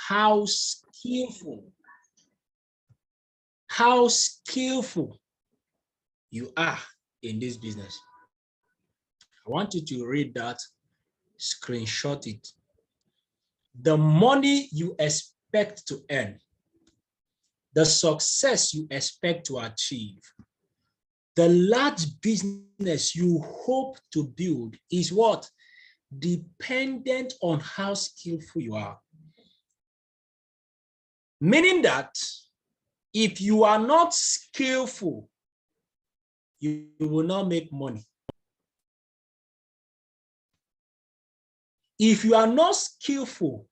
how skillful you are in this business. I want you to read that, screenshot it. The money you expect to earn, the success you expect to achieve, the large business you hope to build is what? Dependent on how skillful you are. Meaning that if you are not skillful, you will not make money. If you are not skillful,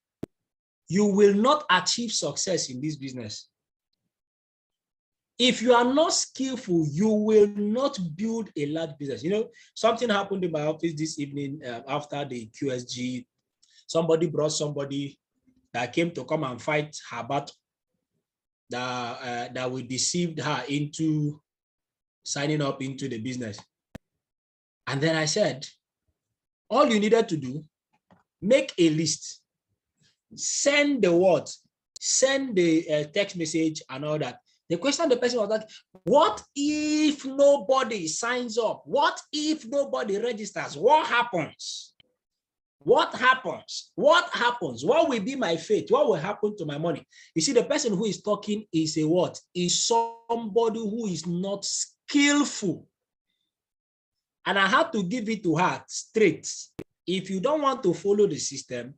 you will not achieve success in this business. If you are not skillful, you will not build a large business. You know, something happened in my office this evening after the QSG. Somebody brought somebody that came to come and fight her battle, that we deceived her into signing up into the business. And then I said, all you needed to do, make a list, send the words, send the text message and all that. The question the person was like, what if nobody signs up? What if nobody registers? What happens? What happens? What happens? What will be my fate? What will happen to my money? You see, the person who is talking is a what? Is somebody who is not skillful. And I had to give it to her straight. If you don't want to follow the system,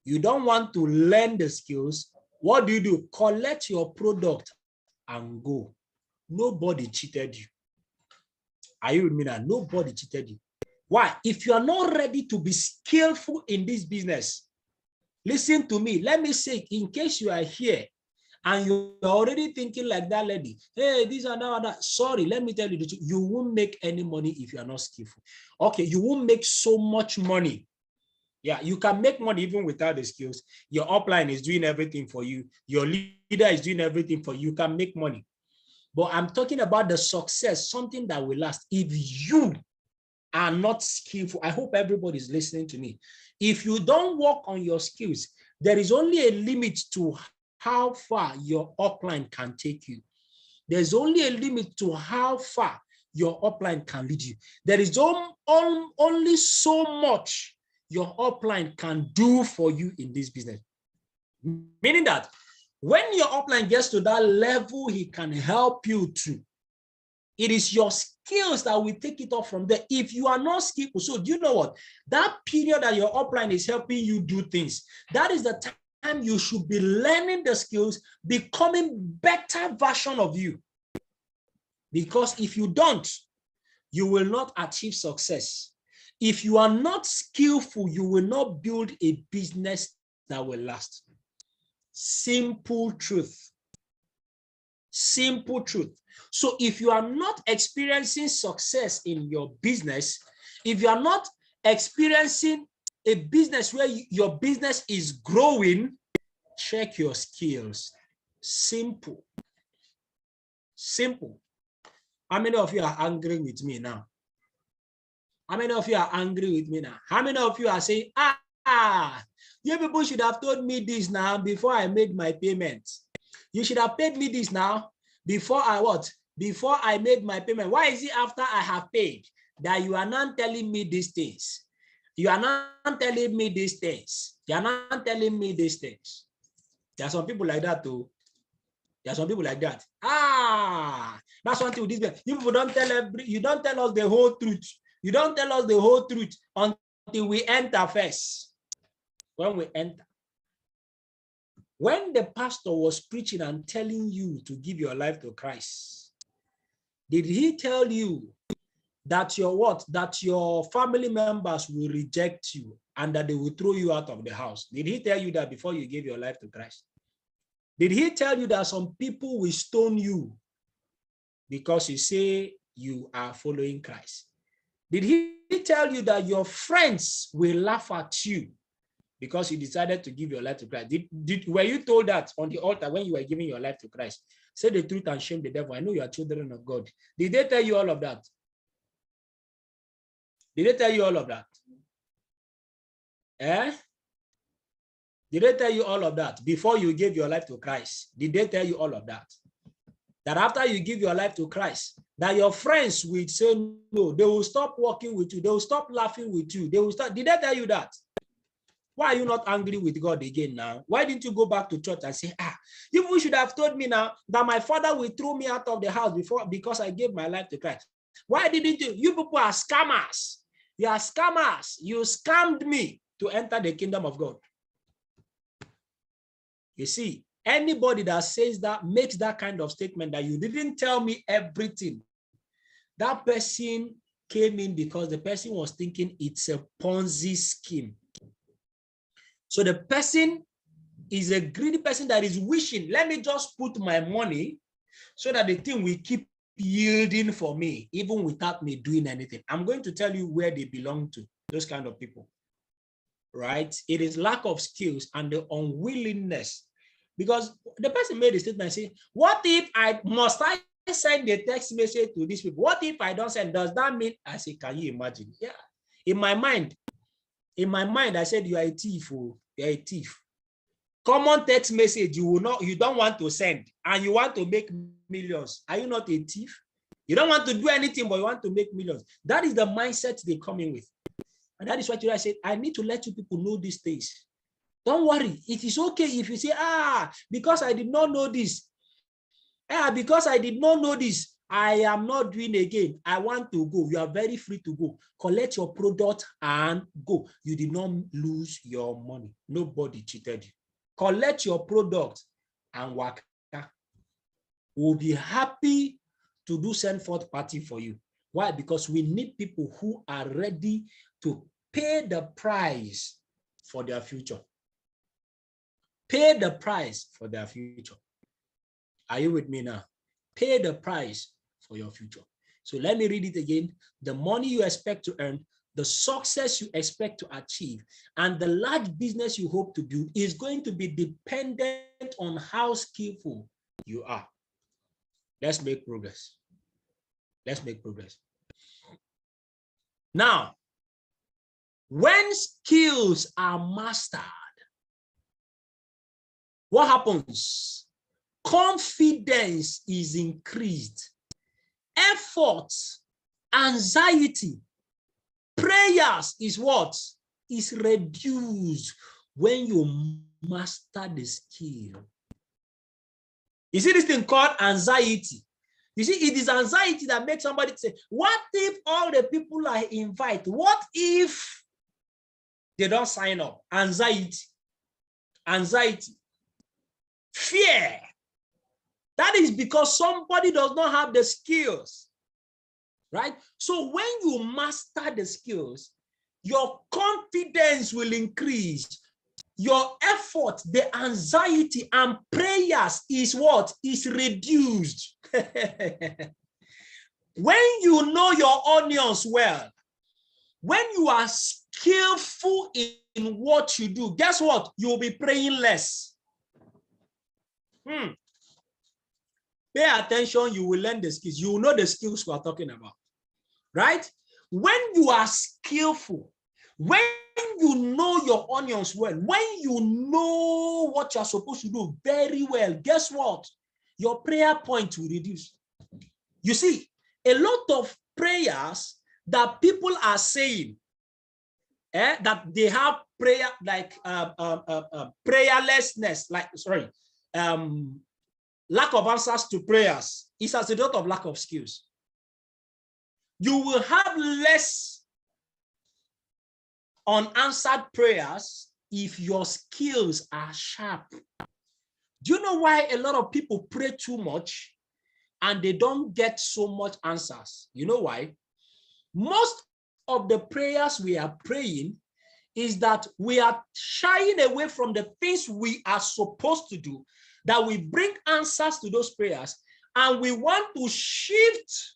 you don't want to learn the skills, what do? Collect your product and go. Nobody cheated you. Are you with me now? Nobody cheated you. Why? If you are not ready to be skillful in this business, listen to me. Let me say, in case you are here and you're already thinking like that lady, hey, this and that. Sorry, let me tell you the truth. You won't make any money if you are not skillful. Okay, you won't make so much money. Yeah, you can make money even without the skills. Your upline is doing everything for you. Your leader is doing everything for you. You can make money. But I'm talking about the success, something that will last. If you are not skillful, I hope everybody is listening to me. If you don't work on your skills, there is only a limit to how far your upline can take you. There's only a limit to how far your upline can lead you. There is only so much your upline can do for you in this business. Meaning that when your upline gets to that level, he can help you to. It is your skills that will take it off from there. If you are not skillful, so do you know what? That period that your upline is helping you do things, that is the time you should be learning the skills, becoming better version of you. Because if you don't, you will not achieve success. If you are not skillful, you will not build a business that will last. Simple truth. Simple truth. So if you are not experiencing success in your business, if you are not experiencing a business where your business is growing, check your skills. Simple. Simple. How many of you are angry with me now? How many of you are angry with me now? How many of you are saying, you people should have told me this now before I made my payment. You should have paid me this now before I what? Before I made my payment. Why is it after I have paid that you are not telling me these things? You are not telling me these things. You are not telling me these things. There are some people like that too. There are some people like that. That's one thing with this. You people don't tell us the whole truth. You don't tell us the whole truth until we enter first. When we enter. When the pastor was preaching and telling you to give your life to Christ, did he tell you that your what? That your family members will reject you and that they will throw you out of the house? Did he tell you that before you gave your life to Christ? Did he tell you that some people will stone you because you say you are following Christ? Did he tell you that your friends will laugh at you because you decided to give your life to Christ? Were you told that on the altar when you were giving your life to Christ? Say the truth and shame the devil. I know you are children of God. Did they tell you all of that? Did they tell you all of that? Did they tell you all of that before you gave your life to Christ? Did they tell you all of that? That after you give your life to Christ, that your friends will say no, they will stop working with you, they will stop laughing with you, they will start. Did they tell you that? Why are you not angry with God again now? Why didn't you go back to church and say, you should have told me now that my father will throw me out of the house because I gave my life to Christ? Why didn't you? You people are scammers. You are scammers. You scammed me to enter the kingdom of God. You see, anybody that says that, makes that kind of statement that you didn't tell me everything, that person came in because the person was thinking it's a Ponzi scheme. So the person is a greedy person that is wishing, let me just put my money so that the thing will keep yielding for me, even without me doing anything. I'm going to tell you where they belong to, those kind of people, right? It is lack of skills and the unwillingness. Because the person made a statement and say, what if I send a text message to these people? What if I don't send? Does that mean? I say, can you imagine? Yeah. In my mind, I said, you are a thief. Oh, you are a thief. Common text message you don't want to send, and you want to make millions. Are you not a thief? You don't want to do anything, but you want to make millions. That is the mindset they come in with. And that is what I said, I need to let you people know these things. Don't worry. It is okay if you say, because I did not know this. Because I did not know this, I am not doing again. I want to go. You are very free to go. Collect your product and go. You did not lose your money. Nobody cheated you. Collect your product and work. We'll be happy to do send forth party for you. Why? Because we need people who are ready to pay the price for their future. Pay the price for their future. Are you with me now? Pay the price for your future. So let me read it again. The money you expect to earn, the success you expect to achieve, and the large business you hope to build is going to be dependent on how skillful you are. Let's make progress. Let's make progress. Now, when skills are mastered, what happens? Confidence is increased. Effort, anxiety, prayers is what? Is reduced when you master the skill. You see this thing called anxiety. You see, it is anxiety that makes somebody say, what if all the people I invite, what if they don't sign up? Anxiety. Anxiety. Fear. That is because somebody does not have the skills, right? So when you master the skills, your confidence will increase. Your effort, the anxiety and prayers is what? Is reduced. When you know your onions well, when you are skillful in what you do, guess what? You'll be praying less. Pay attention, you will learn the skills. You will know the skills we are talking about, right? When you are skillful, when you know your onions well, when you know what you're supposed to do very well, guess what? Your prayer point will reduce. You see, a lot of prayers that people are saying, that they have prayer, like prayerlessness, lack of answers to prayers, is as a result of lack of skills. You will have less unanswered prayers if your skills are sharp. Do you know why a lot of people pray too much and they don't get so much answers? You know why? Most of the prayers we are praying is that we are shying away from the things we are supposed to do, that we bring answers to those prayers, and we want to shift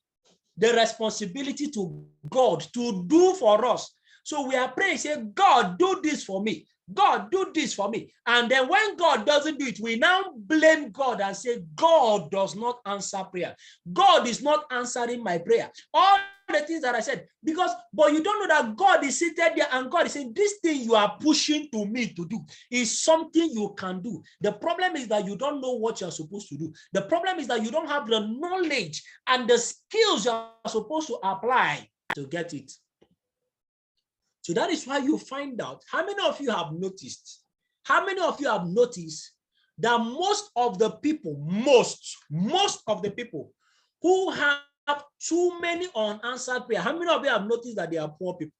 the responsibility to God to do for us. So we are praying, say, God, do this for me. God, do this for me. And then when God doesn't do it, we now blame God and say, God does not answer prayer. God is not answering my prayer. All the things that I said. But you don't know that God is seated there and God is saying, this thing you are pushing to me to do is something you can do. The problem is that you don't know what you're supposed to do. The problem is that you don't have the knowledge and the skills you're supposed to apply to get it. So that is why you find out, how many of you have noticed? How many of you have noticed that most of the people who have too many unanswered prayers, how many of you have noticed that they are poor people?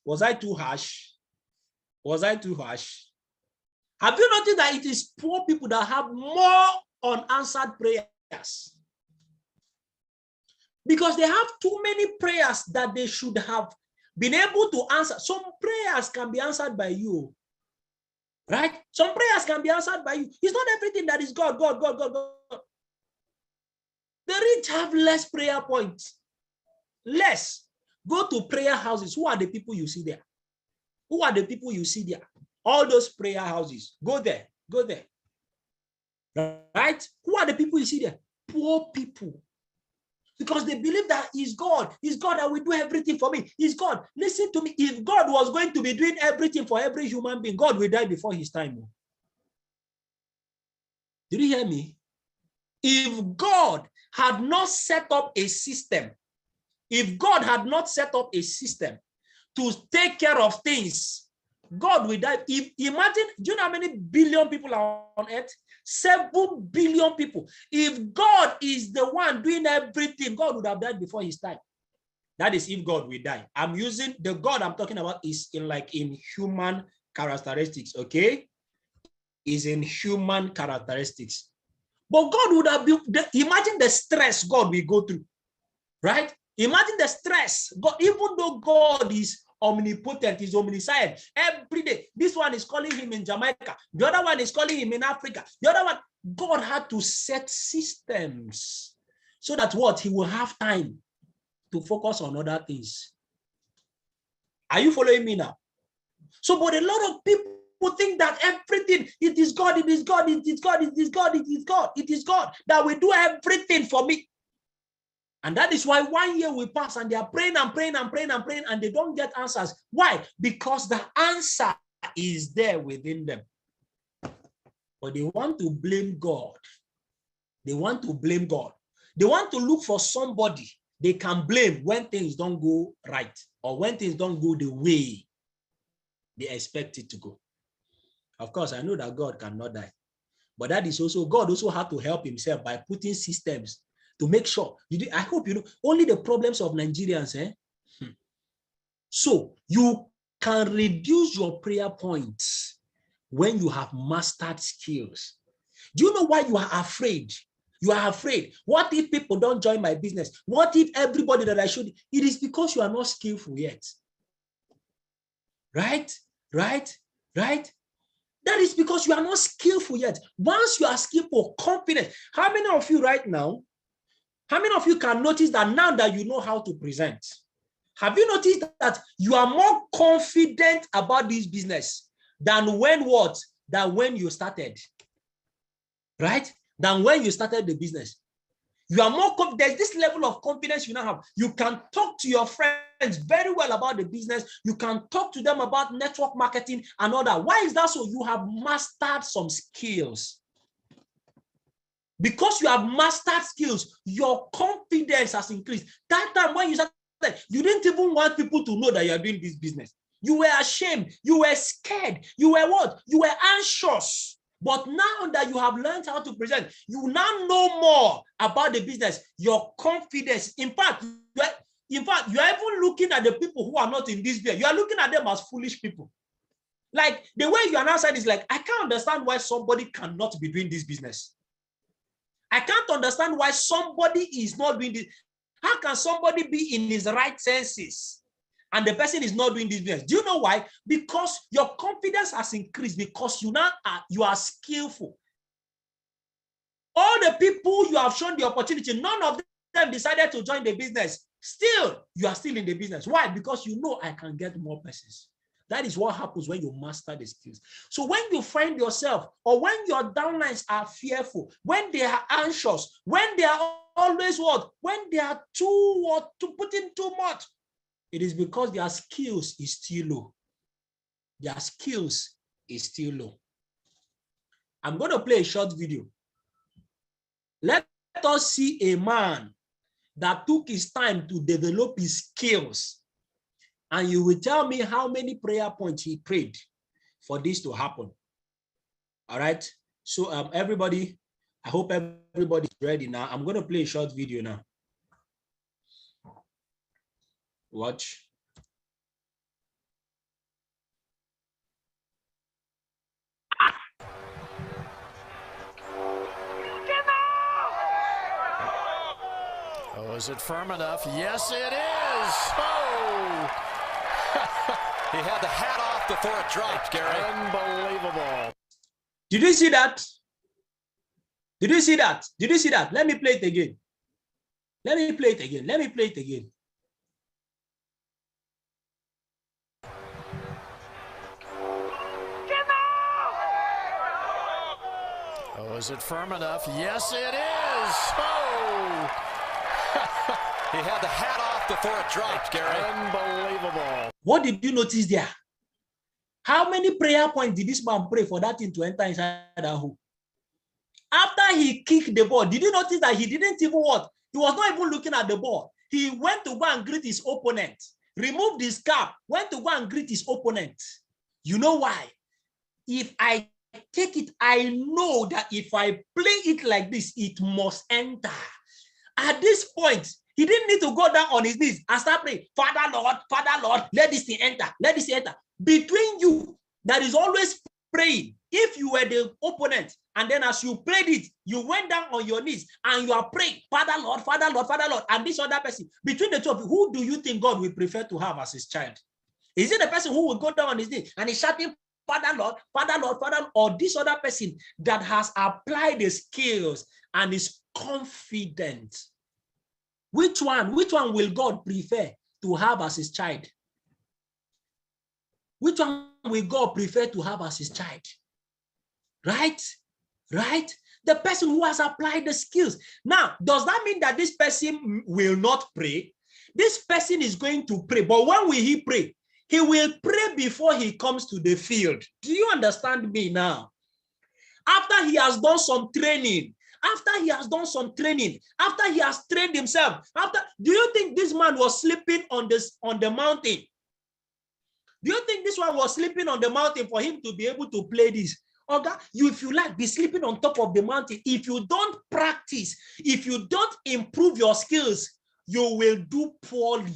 Was I too harsh? Was I too harsh? Have you noticed that it is poor people that have more unanswered prayers? Because they have too many prayers that they should have been able to answer. Some prayers can be answered by you, right? Some prayers can be answered by you. It's not everything that is God. The rich have less prayer points. Less. Go to prayer houses. Who are the people you see there? Who are the people you see there? All those prayer houses. Go there. Go there. Right? Who are the people you see there? Poor people. Because they believe that he's God. He's God that will do everything for me. He's God. Listen to me. If God was going to be doing everything for every human being, God will die before his time. Did you hear me? If God had not set up a system, if God had not set up a system to take care of things, God will die. Imagine, do you know how many billion people are on earth? 7 billion people. If God is the one doing everything, God would have died before his time. That is if God will die. I'm using the God I'm talking about is in human characteristics, okay? Is in human characteristics. But God would have been, imagine the stress God will go through, right? Imagine the stress. God, even though God is omnipotent, is omniscient, every day, this one is calling him in Jamaica, the other one is calling him in Africa, the other one, God had to set systems so that what? He will have time to focus on other things. Are you following me now? So, but a lot of people think that everything, it is God, it is God, it is God, it is God, it is God, it is God that will do everything for me. And that is why 1 year will pass and they are praying and praying and praying and praying and they don't get answers. Why? Because the answer is there within them. But they want to blame God. They want to blame God. They want to look for somebody they can blame when things don't go right or when things don't go the way they expect it to go. Of course, I know that God cannot die. But that is also, God also had to help himself by putting systems to make sure. I hope you know, only the problems of Nigerians. So you can reduce your prayer points when you have mastered skills. Do you know why you are afraid? You are afraid. What if people don't join my business? What if everybody that I should? It is because you are not skillful yet. Right? That is because you are not skillful yet. Once you are skillful, confident. How many of you right now, how many of you can notice that now that you know how to present? Have you noticed that you are more confident about this business than when what? Than when you started, right? Than when you started the business. You are more confident. There's this level of confidence you now have. You can talk to your friends very well about the business. You can talk to them about network marketing and all that. Why is that so? You have mastered some skills. Because you have mastered skills, your confidence has increased. That time when you started, you didn't even want people to know that you are doing this business. You were ashamed. You were scared. You were what? You were anxious. But now that you have learned how to present, you now know more about the business. Your confidence, in fact, you are even looking at the people who are not in this business. You are looking at them as foolish people. Like the way you are now saying is like, I can't understand why somebody cannot be doing this business. I can't understand why somebody is not doing this. How can somebody be in his right senses and the person is not doing this business? Do you know why? Because your confidence has increased because you are skillful. All the people you have shown the opportunity, none of them decided to join the business. Still, you are still in the business. Why? Because you know I can get more persons. That is what happens when you master the skills. So when you find yourself or when your downlines are fearful, when they are anxious, when they are always what? When they are to put in too much, it is because their skills is still low. Their skills is still low. I'm going to play a short video. Let us see a man that took his time to develop his skills. And you will tell me how many prayer points he prayed for this to happen. All right. So everybody, I hope everybody's ready now. I'm going to play a short video now. Watch. Oh, is it firm enough? Yes, it is. Oh! He had the hat off before it dropped, Gary. Unbelievable. Did you see that? Did you see that? Did you see that? Let me play it again. Let me play it again. Let me play it again. Oh, is it firm enough? Yes, it is. Oh! He had the hat off before it dropped, Gary. Unbelievable. What did you notice there? How many prayer points did this man pray for that thing to enter inside that hole? After he kicked the ball, did you notice that he didn't even what? He was not even looking at the ball. He went to go and greet his opponent, removed his cap, went to go and greet his opponent. You know why? If I take it, I know that if I play it like this, it must enter. At this point, he didn't need to go down on his knees and start praying, Father Lord, let this thing enter, let this thing enter. Between you, that is always praying. If you were the opponent, and then as you played it, you went down on your knees and you are praying, Father Lord, and this other person, between the two of you, who do you think God will prefer to have as his child? Is it the person who will go down on his knees and is shouting, Father Lord, or this other person that has applied the skills and is confident? Which one will God prefer to have as his child? Which one will God prefer to have as his child? Right? The person who has applied the skills. Now, does that mean that this person will not pray? This person is going to pray, but when will he pray? He will pray before he comes to the field. Do you understand me now? After he has done some training, after he has trained himself, do you think this man was sleeping on the mountain? Do you think this one was sleeping on the mountain for him to be able to play this? Okay, if you like, be sleeping on top of the mountain. If you don't practice, if you don't improve your skills, you will do poorly.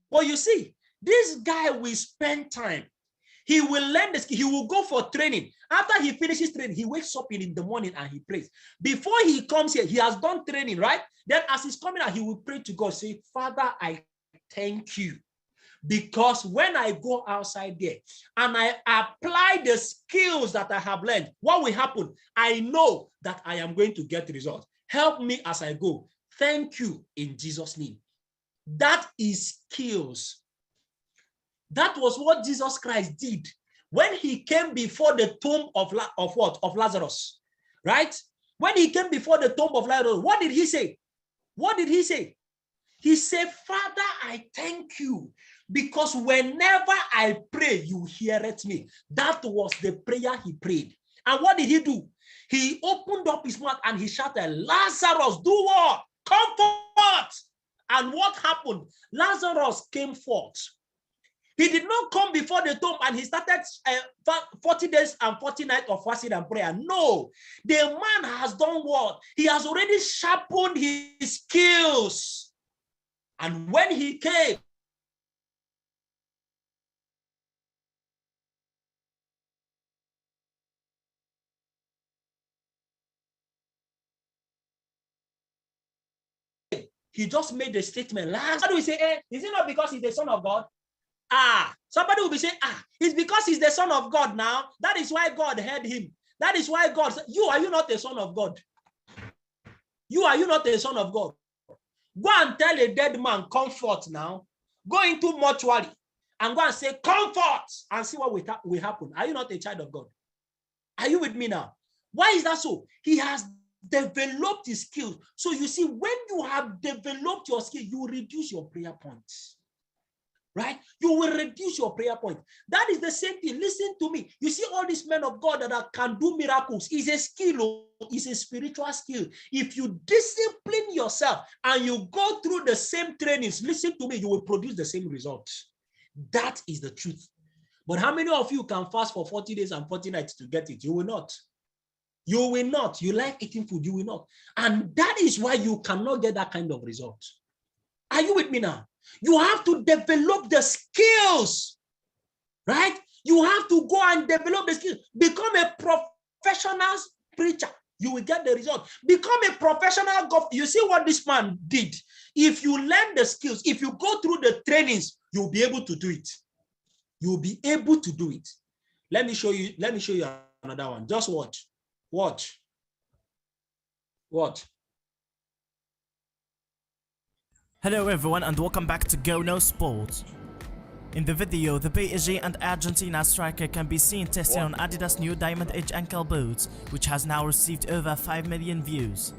But you see, this guy will spend time. He will learn the skill. He will go for training. After he finishes training, he wakes up in the morning and he prays. Before he comes here, he has done training, right? Then as he's coming out, he will pray to God, say, Father, I thank you. Because when I go outside there and I apply the skills that I have learned, what will happen? I know that I am going to get results. Help me as I go. Thank you in Jesus' name. That is skills. That was what Jesus Christ did when he came before the tomb of Lazarus, right? When he came before the tomb of Lazarus, what did he say? What did he say? He said, Father, I thank you because whenever I pray, you heareth me. That was the prayer he prayed. And what did he do? He opened up his mouth and he shouted, Lazarus, do what? Come forth. And what happened? Lazarus came forth. He did not come before the tomb and he started 40 days and 40 nights of fasting and prayer. No, the man has done what? He has already sharpened his skills. And when he came, he just made the statement. Somebody will say, is it not because he's the Son of God? Somebody will be saying, it's because he's the Son of God now. That is why God heard him. That is why God said, are you not the Son of God? Are you not the Son of God? Go and tell a dead man, comfort now. Go into mortuary and go and say, comfort, and see what will happen. Are you not a child of God? Are you with me now? Why is that so? He has developed his skills. So you see, when you have developed your skill, you will reduce your prayer points. Right? You will reduce your prayer point. That is the same thing. Listen to me. You see all these men of God that can do miracles. It's a skill. It's a spiritual skill. If you discipline yourself and you go through the same trainings, listen to me, you will produce the same results. That is the truth. But how many of you can fast for 40 days and 40 nights to get it? You will not. You will not. You like eating food, you will not. And that is why you cannot get that kind of result. Are you with me now? You have to develop the skills, right? You have to go and develop the skills. Become a professional preacher. You will get the result. Become a professional golfer. You see what this man did? If you learn the skills, if you go through the trainings, you'll be able to do it. You'll be able to do it. Let me show you another one. Just watch. Watch. Watch. Hello everyone and welcome back to Go No Sports. In the video, the PSG and Argentina striker can be seen testing on Adidas new Diamond Edge ankle boots, which has now received over 5 million views.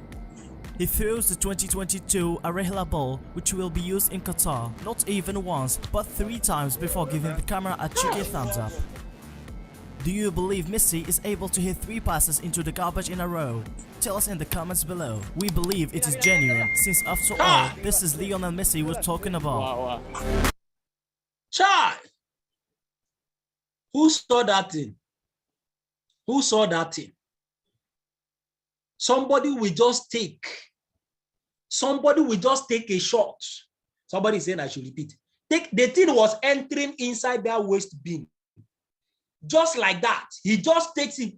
He throws the 2022 Arehla ball, which will be used in Qatar, not even once, but 3 times before giving the camera a cheeky thumbs up. Do you believe Messi is able to hit 3 passes into the garbage in a row? Tell us in the comments below. We believe it is genuine, since after all, this is Lionel Messi we're talking about. Child! Who saw that thing? Who saw that thing? Somebody will just take a shot. Somebody said I should repeat. The thing was entering inside their waist bin. Just like that. He just takes it.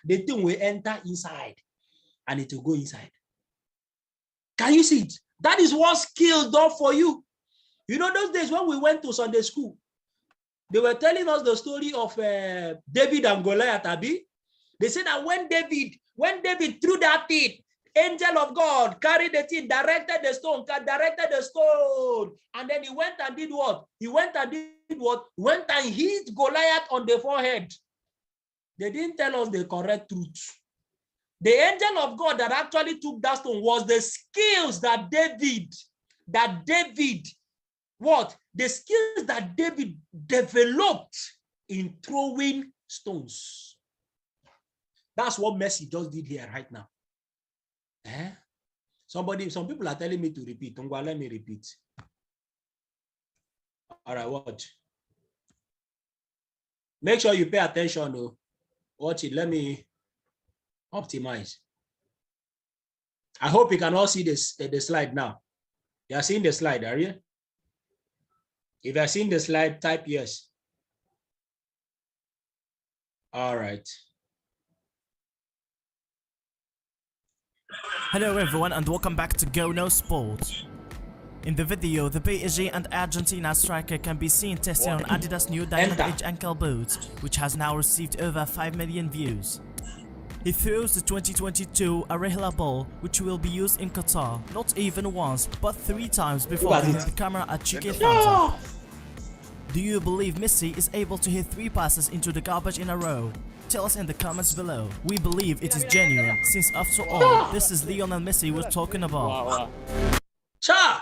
The thing will enter inside. And it will go inside. Can you see it? That is what skill does for you. You know those days when we went to Sunday school, they were telling us the story of David and Goliath, Abi. They said that when David threw that thing, angel of God carried the thing, directed the stone, and then he went and did what? He went and hit Goliath on the forehead. They didn't tell us the correct truth. The angel of God that actually took that stone was the skills that David, the skills that David developed in throwing stones. That's what Messi just did here right now. Some people are telling me to repeat. Let me repeat. All right, watch. Make sure you pay attention though. Watch it. Let me optimize. I hope you can all see this the slide now. You are seeing the slide, are you? If you are seeing the slide, type yes. All right. Hello everyone and welcome back to Go No Sports. In the video, the PSG and Argentina striker can be seen testing on Adidas new Diamond Edge ankle boots, which has now received over 5 million views. He throws the 2022 Arehla ball, which will be used in Qatar, not even once, but 3 times before giving the camera a cheeky thumbs up. Do you believe Messi is able to hit 3 passes into the garbage in a row? Tell us in the comments below. We believe it is genuine, since after all, this is Lionel Messi we're talking about. Chai!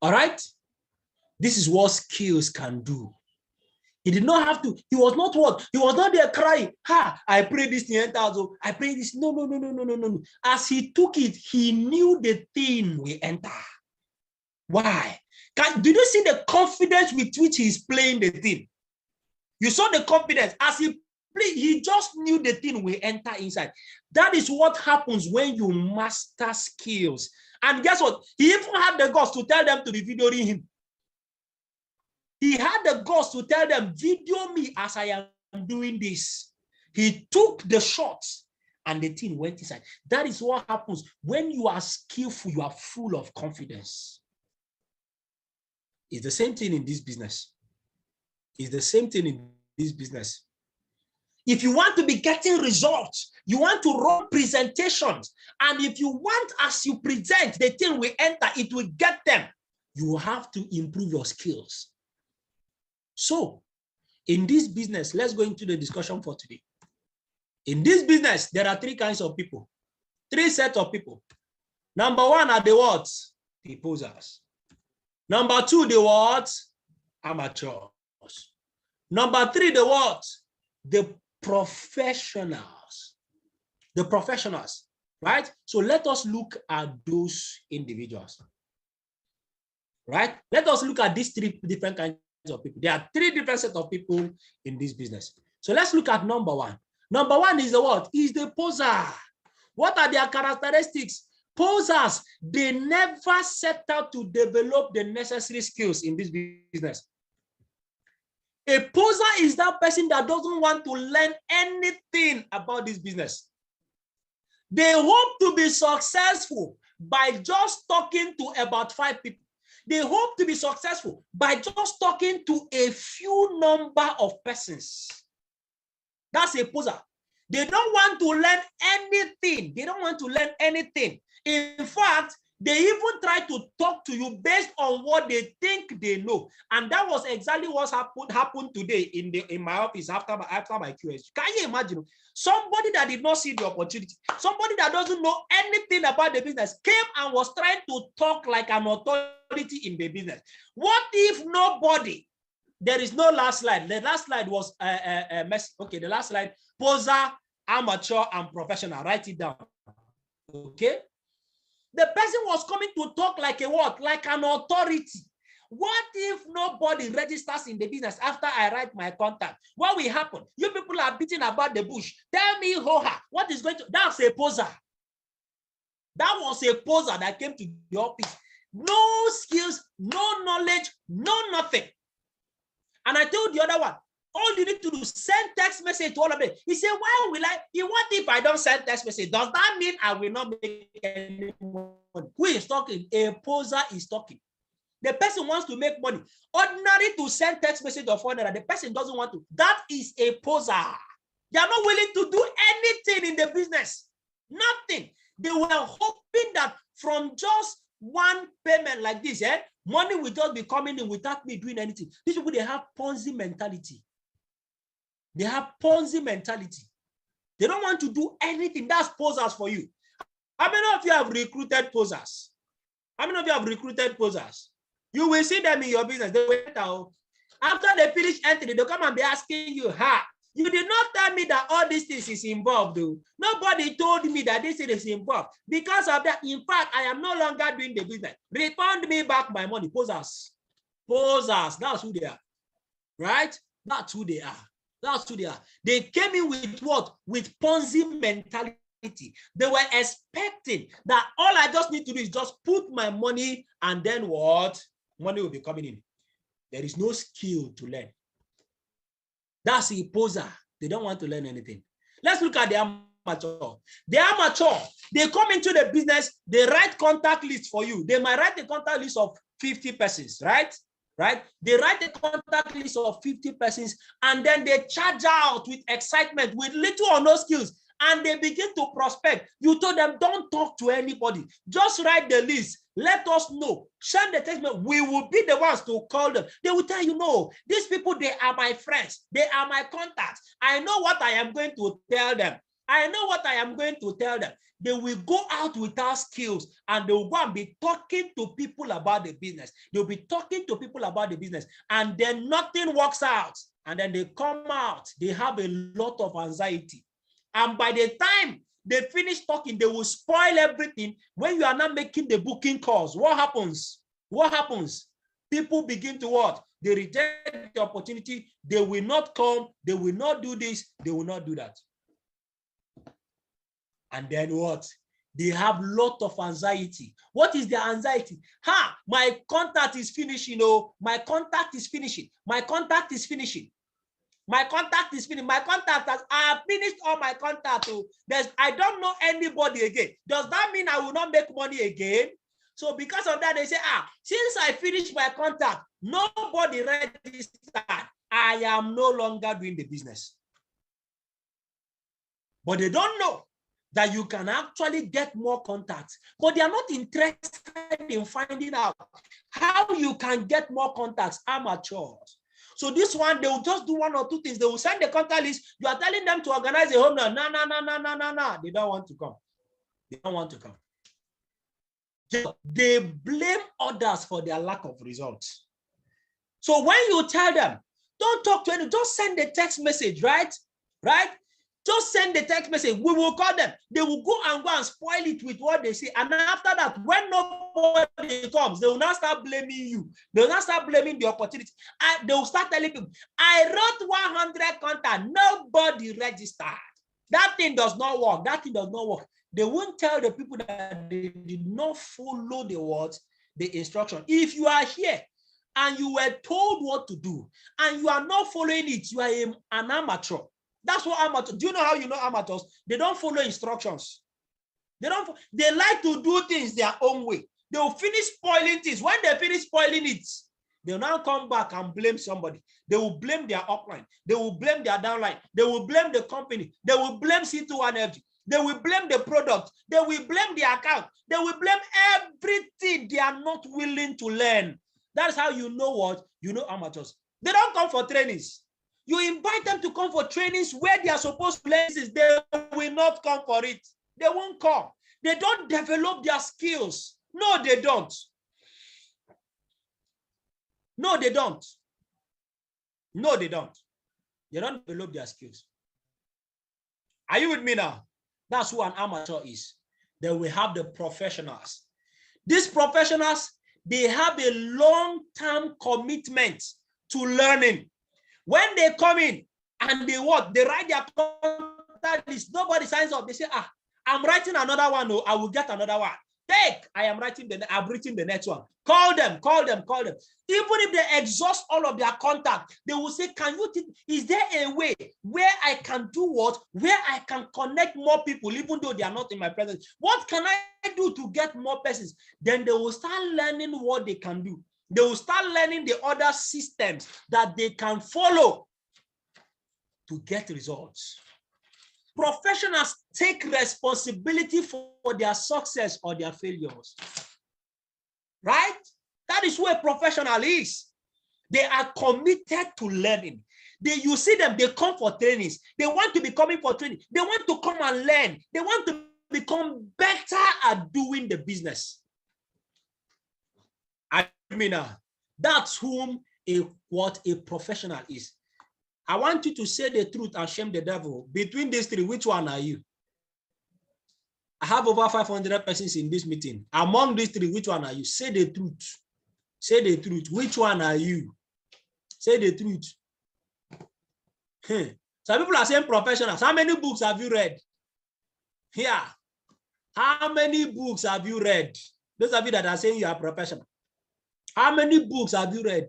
All right? This is what skills can do. He did not have to. He was not what? He was not there crying. I pray this thing enters. I pray this. No. As he took it, he knew the thing will enter. Why? Did you see the confidence with which he's playing the thing? You saw the confidence. As he played, he just knew the thing will enter inside. That is what happens when you master skills. And guess what? He even had the guts to tell them to be videoing him. He had the guts to tell them, video me as I am doing this. He took the shots and the thing went inside. That is what happens when you are skillful, you are full of confidence. It's the same thing in this business. It's the same thing in this business. If you want to be getting results, you want to run presentations, and if you want, as you present, the thing will enter, it will get them. You have to improve your skills. So, in this business, let's go into the discussion for today. In this business, there are three kinds of people, three sets of people. Number one are the what? The posers. Number two, the what? Amateurs. Number three, the what? The professionals. The professionals, right? So let us look at those individuals, right? Let us look at these three different kinds of people. There are three different sets of people in this business. So let's look at number one. Number one is the what? Is the poser. What are their characteristics? Posers, they never set out to develop the necessary skills in this business. A poser is that person that doesn't want to learn anything about this business. They hope to be successful by just talking to about 5 people. They hope to be successful by just talking to a few number of persons. That's a poser. They don't want to learn anything. They don't want to learn anything. In fact, they even try to talk to you based on what they think they know. And that was exactly what happened today in my office after my QSG. Can you imagine? Somebody that did not see the opportunity, somebody that doesn't know anything about the business came and was trying to talk like an authority in the business. What if nobody? There is no last slide. The last slide was okay, the last slide, poser, amateur, and professional. Write it down. Okay. The person was coming to talk like a what? Like an authority. What if nobody registers in the business after I write my contact? What will happen? You people are beating about the bush. Tell me, Hoha, what is going to... That's a poser. That was a poser that came to the office. No skills, no knowledge, no nothing. And I told the other one, all you need to do, send text message to all of them. He said, why will I? What if I don't send text message? Does that mean I will not make any money? Who is talking? A poser is talking. The person wants to make money. Ordinary to send text message of $400, the person doesn't want to. That is a poser. They are not willing to do anything in the business. Nothing. They were hoping that from just one payment like this, money will just be coming in without me doing anything. These people, they have Ponzi mentality. They have Ponzi mentality. They don't want to do anything. That's posers for you. How many of you have recruited posers? How many of you have recruited posers? You will see them in your business. They went out. After they finish entering, they'll come and be asking you, you did not tell me that all these things is involved, though. Nobody told me that this is involved. Because of that, in fact, I am no longer doing the business. Refund me back my money. Posers. Posers. That's who they are. Right? That's who they are. That's who they are. They came in with what? With Ponzi mentality. They were expecting that all I just need to do is just put my money and then what? Money will be coming in. There is no skill to learn. That's a poser. They don't want to learn anything. Let's look at the amateur. The amateur, they come into the business, they write contact list for you. They might write a contact list of 50 persons, right? They write a contact list of 50 persons and then they charge out with excitement, with little or no skills, and they begin to prospect. You told them, don't talk to anybody. Just write the list. Let us know. Send the text. We will be the ones to call them. They will tell you, no, these people, they are my friends. They are my contacts. I know what I am going to tell them. I know what I am going to tell them. They will go out without skills and they will go and be talking to people about the business. They'll be talking to people about the business and then nothing works out. And then they come out. They have a lot of anxiety. And by the time they finish talking, they will spoil everything. When you are not making the booking calls, what happens? What happens? People begin to what? They reject the opportunity. They will not come. They will not do this. They will not do that. And then what? They have a lot of anxiety. What is their anxiety? My contact is finishing. My contact is finishing. My contact is finishing. My contact is finished. My contact has, I have finished all my contact. I don't know anybody again. Does that mean I will not make money again? So because of that, they say, since I finished my contact, nobody registered. I am no longer doing the business. But they don't know that you can actually get more contacts. But they are not interested in finding out how you can get more contacts, amateurs. So this one, they will just do one or two things. They will send the contact list. You are telling them to organize a home run. No. They don't want to come. They don't want to come. They blame others for their lack of results. So when you tell them, don't talk to anyone, just send the text message, right? Right? Just send the text message. We will call them. They will go and spoil it with what they say. And after that, when nobody comes, they will not start blaming you. They will not start blaming the opportunity. They will start telling people, I wrote 100 contacts. Nobody registered. That thing does not work. That thing does not work. They won't tell the people that they did not follow the words, the instruction. If you are here and you were told what to do and you are not following it, you are an amateur. That's what amateurs. Do you know how you know amateurs? They don't follow instructions. They like to do things their own way. They will finish spoiling things. When they finish spoiling it, they will now come back and blame somebody. They will blame their upline. They will blame their downline. They will blame the company. They will blame C21 Energy. They will blame the product. They will blame the account. They will blame everything they are not willing to learn. That's how you know what? You know amateurs. They don't come for trainings. You invite them to come for trainings where they are supposed to learn this. They will not come for it. They won't come. They don't develop their skills. No, they don't. No, they don't. No, they don't. They don't develop their skills. Are you with me now? That's who an amateur is. Then we have the professionals. These professionals, they have a long-term commitment to learning. When they come in and they write their contact list, nobody signs up. They say, I'm writing another one. No, I will get another one. I've written the next one. Call them. Even if they exhaust all of their contact, they will say, is there a way where I can do what? Where I can connect more people, even though they are not in my presence? What can I do to get more persons? Then they will start learning what they can do. They will start learning the other systems that they can follow to get results. Professionals take responsibility for their success or their failures. Right? That is who a professional is. They are committed to learning. You see them, they come for trainings. They want to be coming for training. They want to come and learn. They want to become better at doing the business. That's whom what a professional is. I want you to say the truth and shame the devil. Between these three, which one are you? I have over 500 persons in this meeting. Among these three, which one are you? Say the truth. Say the truth. Which one are you? Say the truth. Some people are saying professionals. How many books have you read? Here. How many books have you read? Those of you that are saying you are professional. How many books have you read?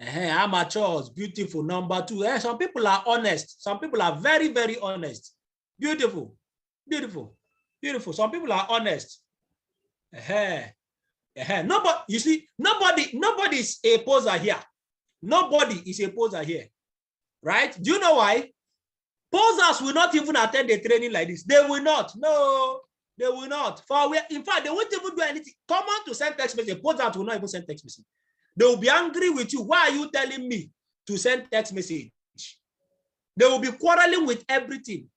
Amateurs, beautiful. Number two. Some people are honest. Some people are very, very honest. Beautiful. Beautiful. Beautiful. Some people are honest. Nobody, you see, nobody is a poser here. Nobody is a poser here. Right? Do you know why? Posers will not even attend a training like this. They will not. No. They will not. In fact, they won't even do anything. Come on to send text message. Posers will not even send text message. They will be angry with you. Why are you telling me to send text message? They will be quarreling with everything.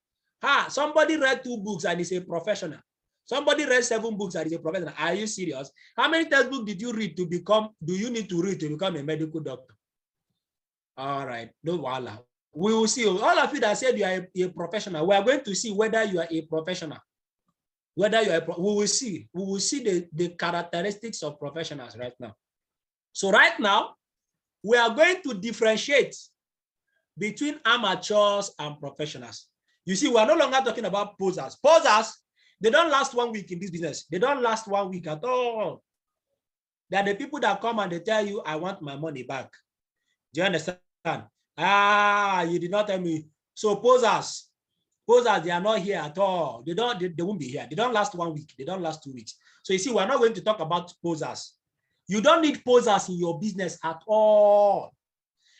Somebody read 2 books and is a professional. Somebody read 7 books and is a professional. Are you serious? How many textbooks did you read to become? Do you need to read to become a medical doctor? All right. No, voila. We will see. All of you that said you are a professional, we are going to see whether you are a professional. Whether you are we will see. We will see the characteristics of professionals right now. So right now, we are going to differentiate between amateurs and professionals. You see, we are no longer talking about posers. Posers, they don't last 1 week in this business. They don't last 1 week at all. They are the people that come and they tell you, I want my money back. Do you understand? You did not tell me. So posers, they are not here at all. They won't be here. They don't last 1 week. They don't last 2 weeks. So you see, we're not going to talk about posers. You don't need posers in your business at all.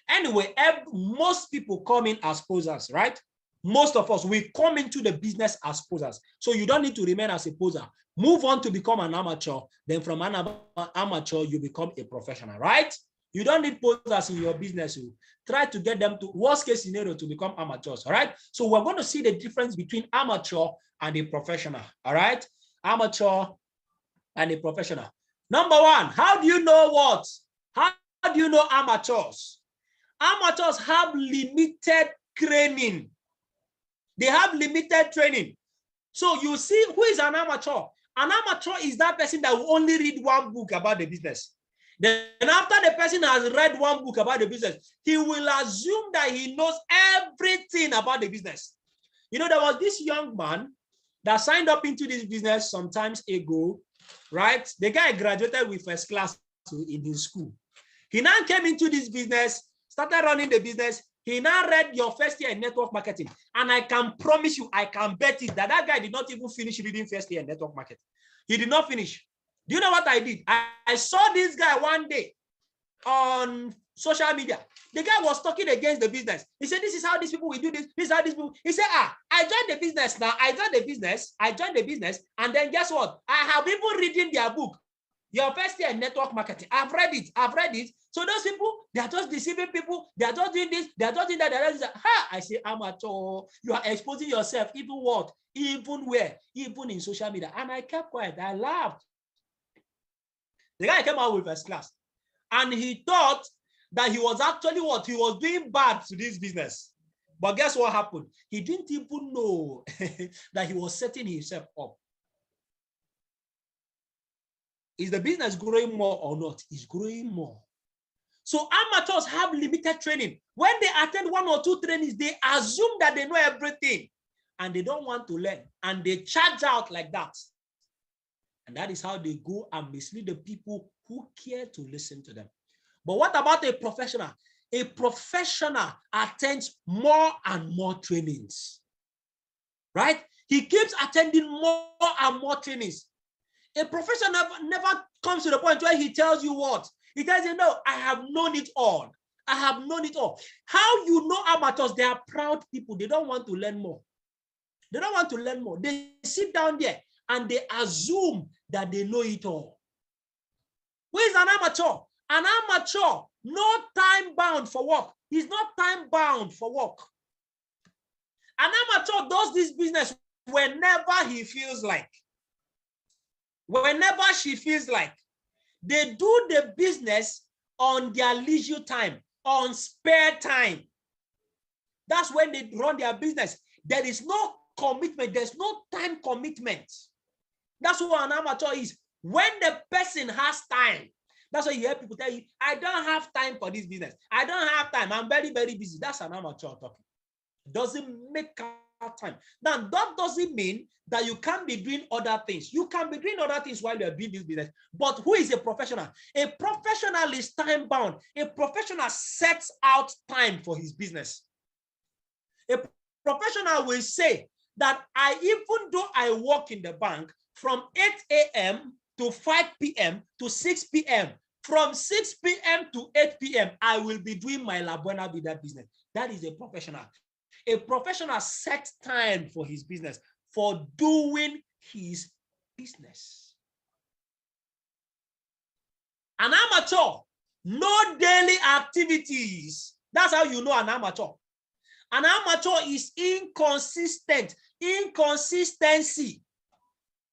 Anyway, most people come in as posers, right? Most of us, we come into the business as posers. So you don't need to remain as a poser. Move on to become an amateur. Then from an amateur, you become a professional, right? You don't need posers in your business. Try to get them to worst case scenario to become amateurs. All right. So we're going to see the difference between amateur and a professional. All right. Amateur and a professional. Number one, how do you know what? How do you know amateurs? Amateurs have limited training. They have limited training. So you see, who is an amateur? An amateur is that person that will only read one book about the business. Then after the person has read one book about the business, he will assume that he knows everything about the business. You know, there was this young man that signed up into this business some times ago, right? The guy graduated with first class in his school. He now came into this business, started running the business. He now read your first year in network marketing. And I can promise you, I can bet it that that guy did not even finish reading first year in network marketing. He did not finish. Do you know what I did? I saw this guy one day on social media. The guy was talking against the business. He said, this is how these people will do this. This is how these people. He said, I joined the business now. I joined the business. And then guess what? I have even reading their book. Your first year in network marketing. I've read it. So those people, they are just deceiving people. They are just doing this. They are just doing that. They are just I say, amateur. You are exposing yourself. Even what? Even where? Even in social media. And I kept quiet. I laughed. The guy came out with first class. And he thought that he was actually what? He was doing bad to this business. But guess what happened? He didn't even know that he was setting himself up. Is the business growing more or not? It's growing more. So amateurs have limited training. When they attend one or two trainings, they assume that they know everything. And they don't want to learn. And they charge out like that. And that is how they go and mislead the people who care to listen to them. But what about a professional? A professional attends more and more trainings, right? He keeps attending more and more trainings. A professional never comes to the point where he tells you what? He tells you, no, I have known it all. I have known it all. How you know amateurs? They are proud people. They don't want to learn more. They don't want to learn more. They sit down there and they assume that they know it all. Who is an amateur? An amateur, no time bound for work. He's not time bound for work. An amateur does this business whenever he feels like. Whenever she feels like. They do the business on their leisure time, on spare time. That's when they run their business. There is no commitment. There's no time commitment. That's what an amateur is. When the person has time, that's why you hear people tell you, I don't have time for this business. I don't have time. I'm very, very busy. That's an amateur talking. Doesn't make time. Now, that doesn't mean that you can't be doing other things. You can be doing other things while you're doing this business. But who is a professional? A professional is time bound. A professional sets out time for his business. A professional will say that even though I work in the bank from 8 a.m. to 5 p.m. to 6 p.m., from 6 p.m. to 8 p.m., I will be doing my La Buena Vida business. That is a professional. A professional sets time for his business, for doing his business. An amateur, no daily activities. That's how you know an amateur. An amateur is inconsistent. Inconsistency.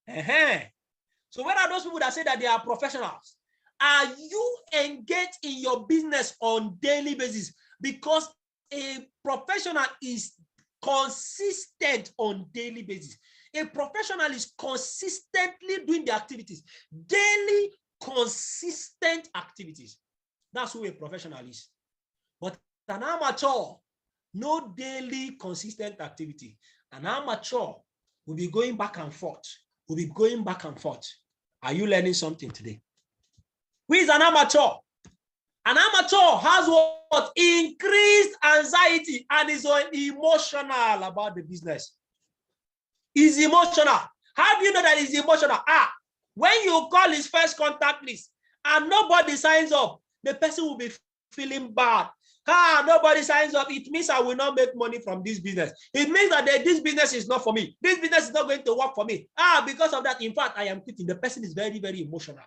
So where are those people that say that they are professionals? Are you engaged in your business on daily basis? Because a professional is consistent on daily basis. A professional is consistently doing the activities, daily consistent activities. That's who a professional is. But an amateur, no daily consistent activity. An amateur will be going back and forth. Will be going back and forth. Are you learning something today? Who is an amateur? An amateur has what? Increased anxiety and is emotional about the business. He's emotional. How do you know that he's emotional? When you call his first contact list and nobody signs up, the person will be feeling bad. Nobody signs up. It means I will not make money from this business. It means that this business is not for me. This business is not going to work for me. Because of that, in fact, I am quitting. The person is very, very emotional.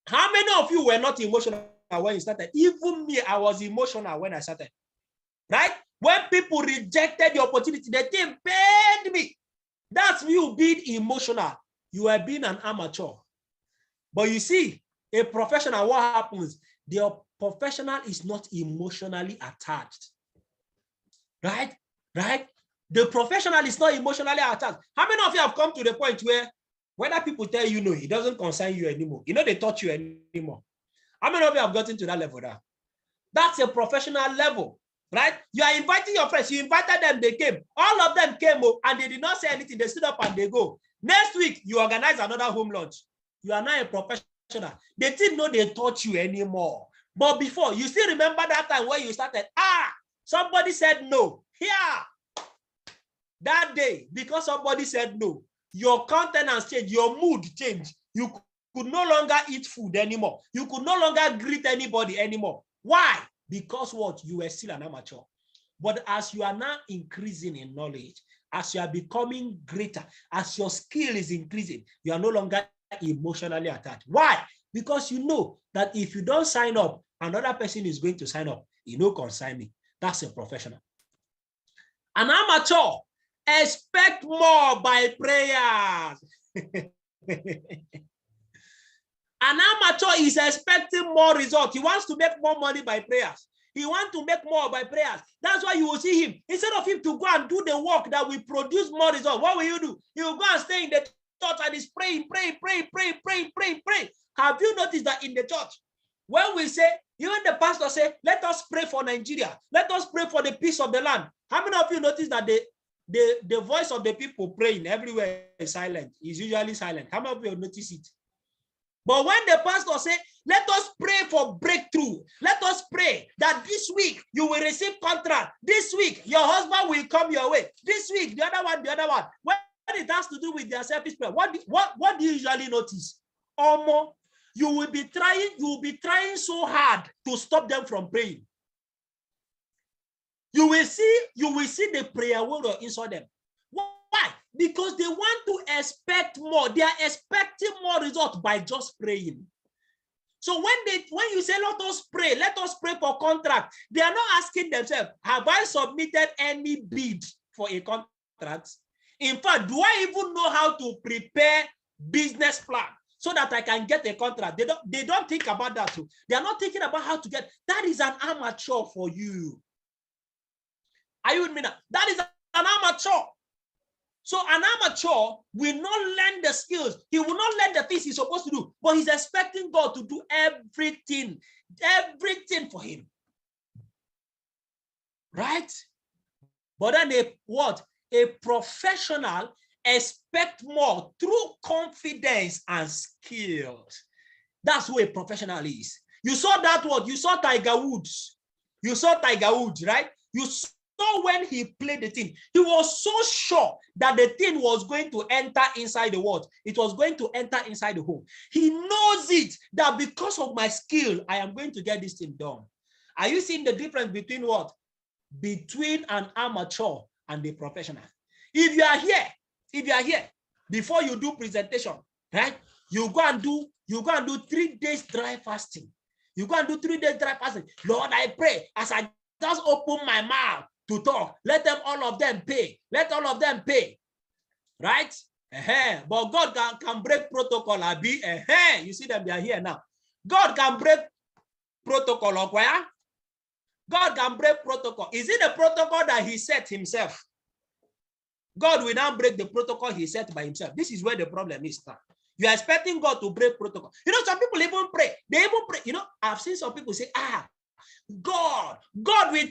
How many of you were not emotional when you started. Even me, I was emotional when I started. Right? When people rejected the opportunity, the thing paid me. That's you being emotional. You are being an amateur. But you see, a professional, what happens? The professional is not emotionally attached. Right? Right? The professional is not emotionally attached. How many of you have come to the point where whether people tell you no, it doesn't concern you anymore? You know, they taught you anymore. How many of you have gotten to that level now? That's a professional level, right? You are inviting your friends. You invited them, they came. All of them came and they did not say anything. They stood up and they go. Next week, you organize another home lunch. You are now a professional. They didn't know they taught you anymore. But before, you still remember that time when you started, somebody said no. Here, that day, because somebody said no, your countenance changed, your mood changed. You could no longer eat food anymore. You could no longer greet anybody anymore. Why? Because what? You were still an amateur. But as you are now increasing in knowledge, as you are becoming greater, as your skill is increasing, you are no longer emotionally attached. Why? Because you know that if you don't sign up, another person is going to sign up. You know, consign me. That's a professional. An amateur, expect more by prayers. An amateur is expecting more results. He wants to make more money by prayers. He wants to make more by prayers. That's why you will see him. Instead of him to go and do the work that will produce more results, what will you do? He will go and stay in the church and is praying. Have you noticed that in the church, when we say, even the pastor say, let us pray for Nigeria. Let us pray for the peace of the land. How many of you notice that the voice of the people praying everywhere is silent? It's usually silent. How many of you notice it? But when the pastor say, let us pray for breakthrough. Let us pray that this week you will receive contract. This week, your husband will come your way. This week, the other one. When it has to do with their selfish prayer, what do you usually notice? You will be trying so hard to stop them from praying. You will see the prayer warrior inside them. Why? Because they want to expect more. They are expecting more results by just praying. So when you say let us pray for contract, they are not asking themselves, have I submitted any bid for a contract? In fact, do I even know how to prepare business plan so that I can get a contract? They don't think about that too. They are not thinking about how to get. That is an amateur for you. Are you with me now? That is an amateur. So an amateur will not learn the skills. He will not learn the things he's supposed to do, but he's expecting God to do everything for him. Right? But then a professional expect more through confidence and skills. That's who a professional is. You saw that word. You saw Tiger Woods. Right? You saw when he played the thing, he was so sure that the thing was going to enter inside the what? It was going to enter inside the hole. He knows it, that because of my skill, I am going to get this thing done. Are you seeing the difference between what? Between an amateur and a professional. If you are here, before you do presentation, right? You go and do 3 days dry fasting. You go and do 3 days dry fasting. Lord, I pray as I just open my mouth to talk, let all of them pay. Let all of them pay. Right? But God can break protocol. You see them, they are here now. God can break protocol. God can break protocol. Is it the protocol that he set himself? God will now break the protocol he set by himself. This is where the problem is now. You are expecting God to break protocol. You know, some people even pray. They even pray. You know, I've seen some people say, God will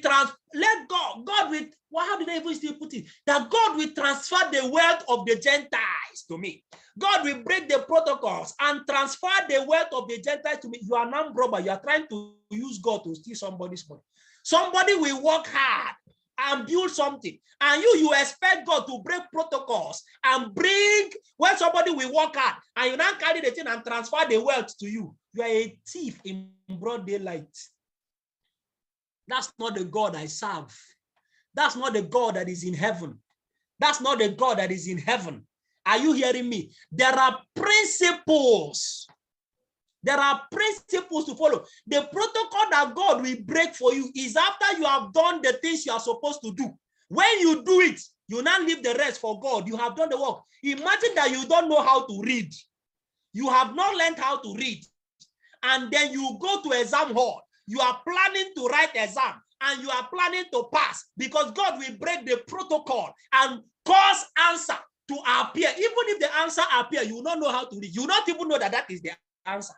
how did I even still put it? That God will transfer the wealth of the Gentiles to me. God will break the protocols and transfer the wealth of the Gentiles to me. You are an armed robber. You are trying to use God to steal somebody's money. Somebody will work hard and build something, and you expect God to break protocols and bring, when somebody will work hard and you now carry the thing and transfer the wealth to you. You are a thief in broad daylight. That's not the God I serve. That's not the God that is in heaven. That's not the God that is in heaven. Are you hearing me? There are principles There are principles to follow. The protocol that God will break for you is after you have done the things you are supposed to do. When you do it, you now leave the rest for God. You have done the work. Imagine that you don't know how to read. You have not learned how to read. And then you go to exam hall. You are planning to write exam and you are planning to pass because God will break the protocol and cause answer to appear. Even if the answer appear, you will not know how to read. You will not even know that that is the answer.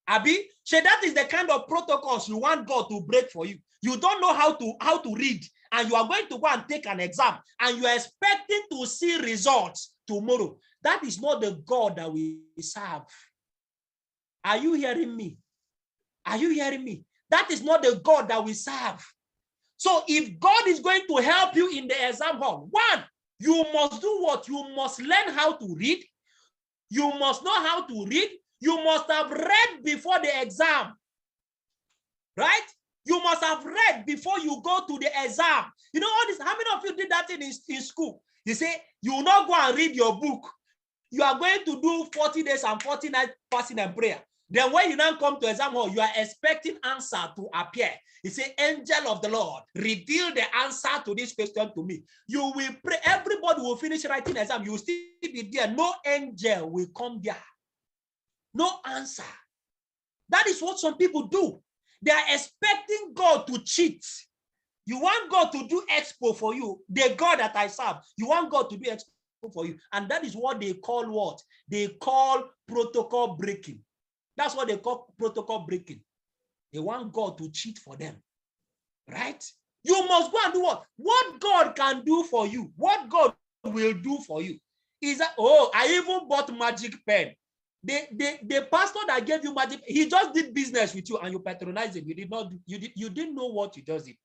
Abi, so that is the kind of protocols you want God to break for you. You don't know how to read, and you are going to go and take an exam, and you are expecting to see results tomorrow. That is not the God that we serve. Are you hearing me? Are you hearing me? That is not the God that we serve. So if God is going to help you in the exam hall, one, you must do what? You must learn how to read. You must know how to read. You must have read before the exam, right? You must have read before you go to the exam. You know all this. How many of you did that in school? You say, you will not go and read your book. You are going to do 40 days and 40 nights fasting and prayer. Then when you now come to exam hall, you are expecting answer to appear. You say, angel of the Lord, reveal the answer to this question to me. You will pray. Everybody will finish writing exam. You will still be there. No angel will come there. No answer. That is what some people do. They are expecting God to cheat. You want God to do expo for you. The God that I serve, you want God to do expo for you. And that is what they call what? They call protocol breaking. That's what they call protocol breaking. They want God to cheat for them. Right? You must go and do what? What God can do for you, what God will do for you is that, oh, I even bought magic pen. The pastor that gave you magic, he just did business with you and you patronized him. You did not do, you didn't know what you just did.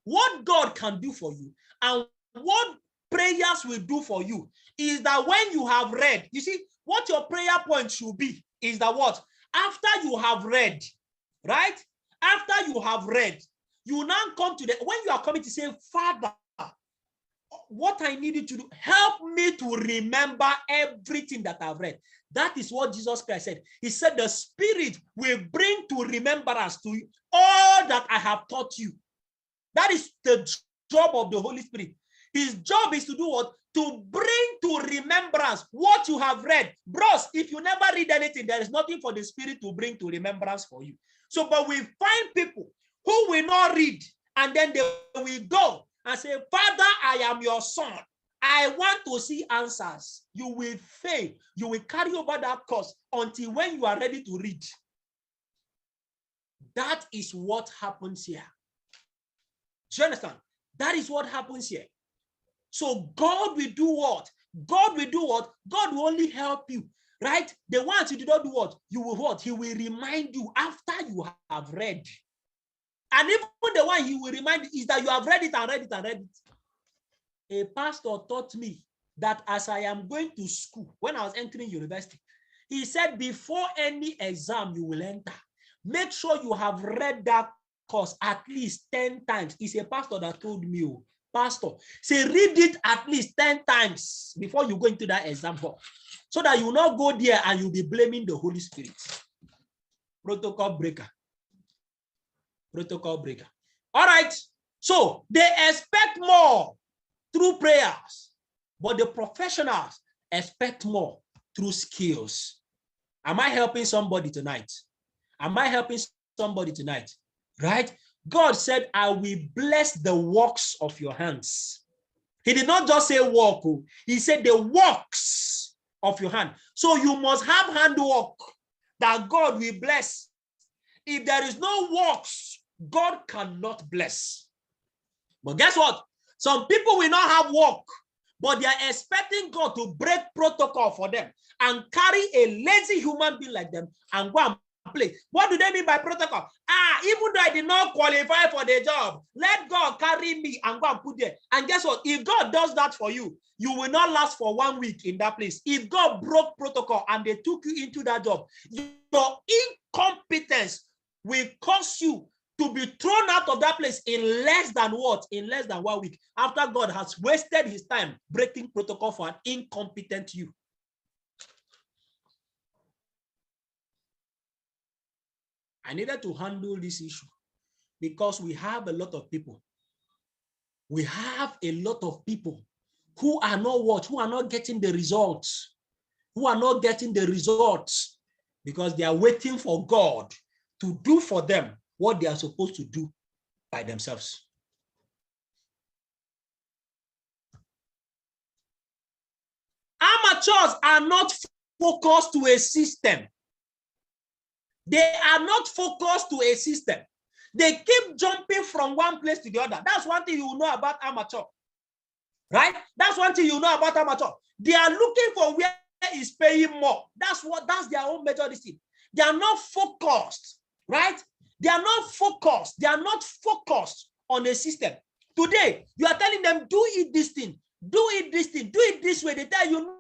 What God can do for you and what prayers will do for you is that when you have read, you see, what your prayer point should be is that what? After you have read, right? After you have read, you now come to the, when you are coming to say, Father, what I needed to do, help me to remember everything that I've read. That is what Jesus Christ said. He said, the Spirit will bring to remembrance to you all that I have taught you. That is the job of the Holy Spirit. His job is to do what? To bring to remembrance what you have read. Bros, if you never read anything, there is nothing for the Spirit to bring to remembrance for you. So, but we find people who will not read, and then they will go and say, Father, I am your son. I want to see answers. You will fail. You will carry over that course until when you are ready to read. That is what happens here. Do you understand? That is what happens here. So God will do what? God will do what? God will only help you, right? The ones you did not do what? You will what? He will remind you after you have read. And even the one he will remind you is that you have read it and read it and read it. A pastor taught me that as I am going to school, when I was entering university, he said, before any exam you will enter, make sure you have read that course at least 10 times. It's a pastor that told me, oh, pastor, say read it at least 10 times before you go into that exam hall, so that you will not go there and you'll be blaming the Holy Spirit. Protocol breaker. Protocol breaker. All right. So they expect more through prayers, but the professionals expect more through skills. Am I helping somebody tonight? Am I helping somebody tonight? Right? God said, I will bless the works of your hands. He did not just say work. He said the works of your hand. So you must have handwork that God will bless. If there is no works, God cannot bless. But guess what? Some people will not have work, but they are expecting God to break protocol for them and carry a lazy human being like them and go and play. What do they mean by protocol? Even though I did not qualify for the job, let God carry me and go and put there. And guess what? If God does that for you, you will not last for 1 week in that place. If God broke protocol and they took you into that job, your incompetence will cause you to be thrown out of that place in less than what? In less than 1 week. After God has wasted his time breaking protocol for an incompetent you. I needed to handle this issue because we have a lot of people. We have a lot of people who are not what? Who are not getting the results. Who are not getting the results because they are waiting for God to do for them what they are supposed to do by themselves. Amateurs are not focused to a system. They are not focused to a system. They keep jumping from one place to the other. That's one thing you know about amateur. Right? That's one thing you know about amateur. They are looking for where is paying more. That's their own major thing. They are not focused, right? They are not focused. They are not focused on a system. Today, you are telling them, do it this thing, do it this thing, do it this way. They tell you, no.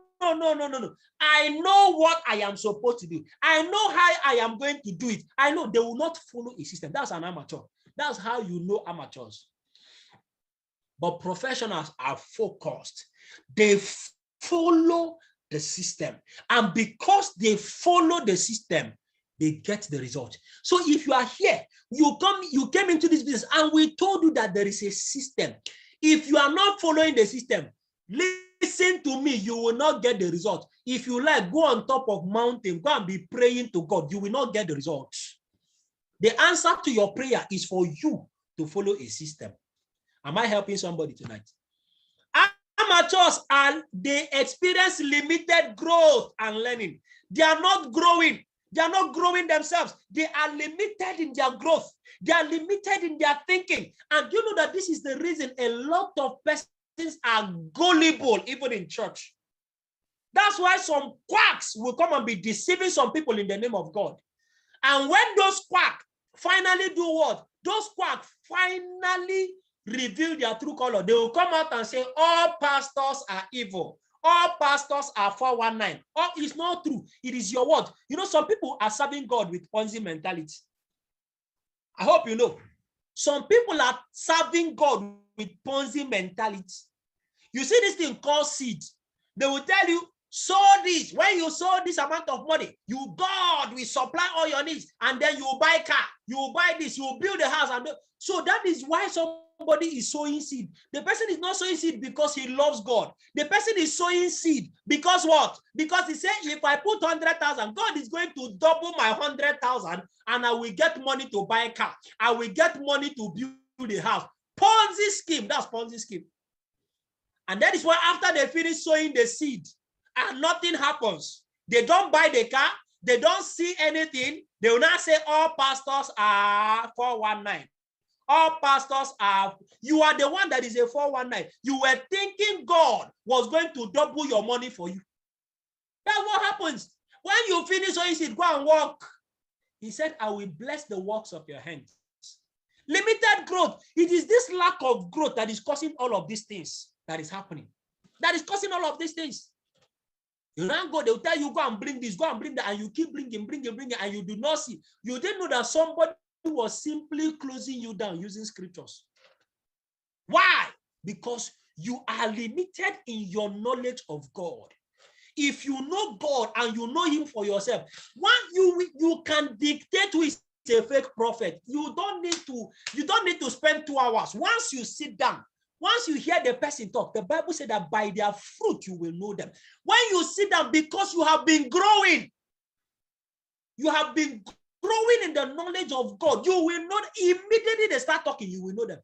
I know what I am supposed to do. I know how I am going to do it. I know they will not follow a system. That's an amateur. That's how you know amateurs. But professionals are focused. They follow the system. And because they follow the system, they get the result. So if you are here, you came into this business and we told you that there is a system. If you are not following the system, listen to me, you will not get the result. If you like, go on top of mountain, go and be praying to God, you will not get the result. The answer to your prayer is for you to follow a system. Am I helping somebody tonight? Amateurs they experience limited growth and learning. They are not growing. They are not growing themselves. They are limited in their growth. They are limited in their thinking. And you know that this is the reason a lot of persons are gullible, even in church. That's why some quacks will come and be deceiving some people in the name of God. And when those quacks finally do what? Those quacks finally reveal their true color. They will come out and say, all pastors are evil. All pastors are 419. Oh, it's not true. It is your word. You know, some people are serving God with Ponzi mentality. I hope you know. Some people are serving God with Ponzi mentality. You see this thing called seed. They will tell you, sow this. When you sow this amount of money, God will supply all your needs. And then you will buy car. You will buy this. You will build a house. So that is why somebody is sowing seed. The person is not sowing seed because he loves God. The person is sowing seed because what? Because he said, if I put 100,000, God is going to double my 100,000 and I will get money to buy a car. I will get money to build a house. Ponzi scheme. That's Ponzi scheme. And that is why after they finish sowing the seed and nothing happens, they don't buy the car, they don't see anything, they will not say all pastors are 419. All pastors are, you are the one that is a 419. You were thinking God was going to double your money for you. That's what happens. When you finish sowing seed, go and walk. He said, I will bless the works of your hands. Limited growth. It is this lack of growth that is causing all of these things that is happening. That is causing all of these things. You don't go, they'll tell you, go and bring this, go and bring that, and you keep bringing, and you do not see. You didn't know that somebody was simply closing you down using scriptures. Why? Because you are limited in your knowledge of God. If you know God and you know him for yourself, you can dictate who is a fake prophet. You don't need to spend 2 hours. Once you sit down, once you hear the person talk, the Bible said that by their fruit you will know them. When you sit down, because you have been growing, in the knowledge of God, you will not immediately they start talking, you will know them.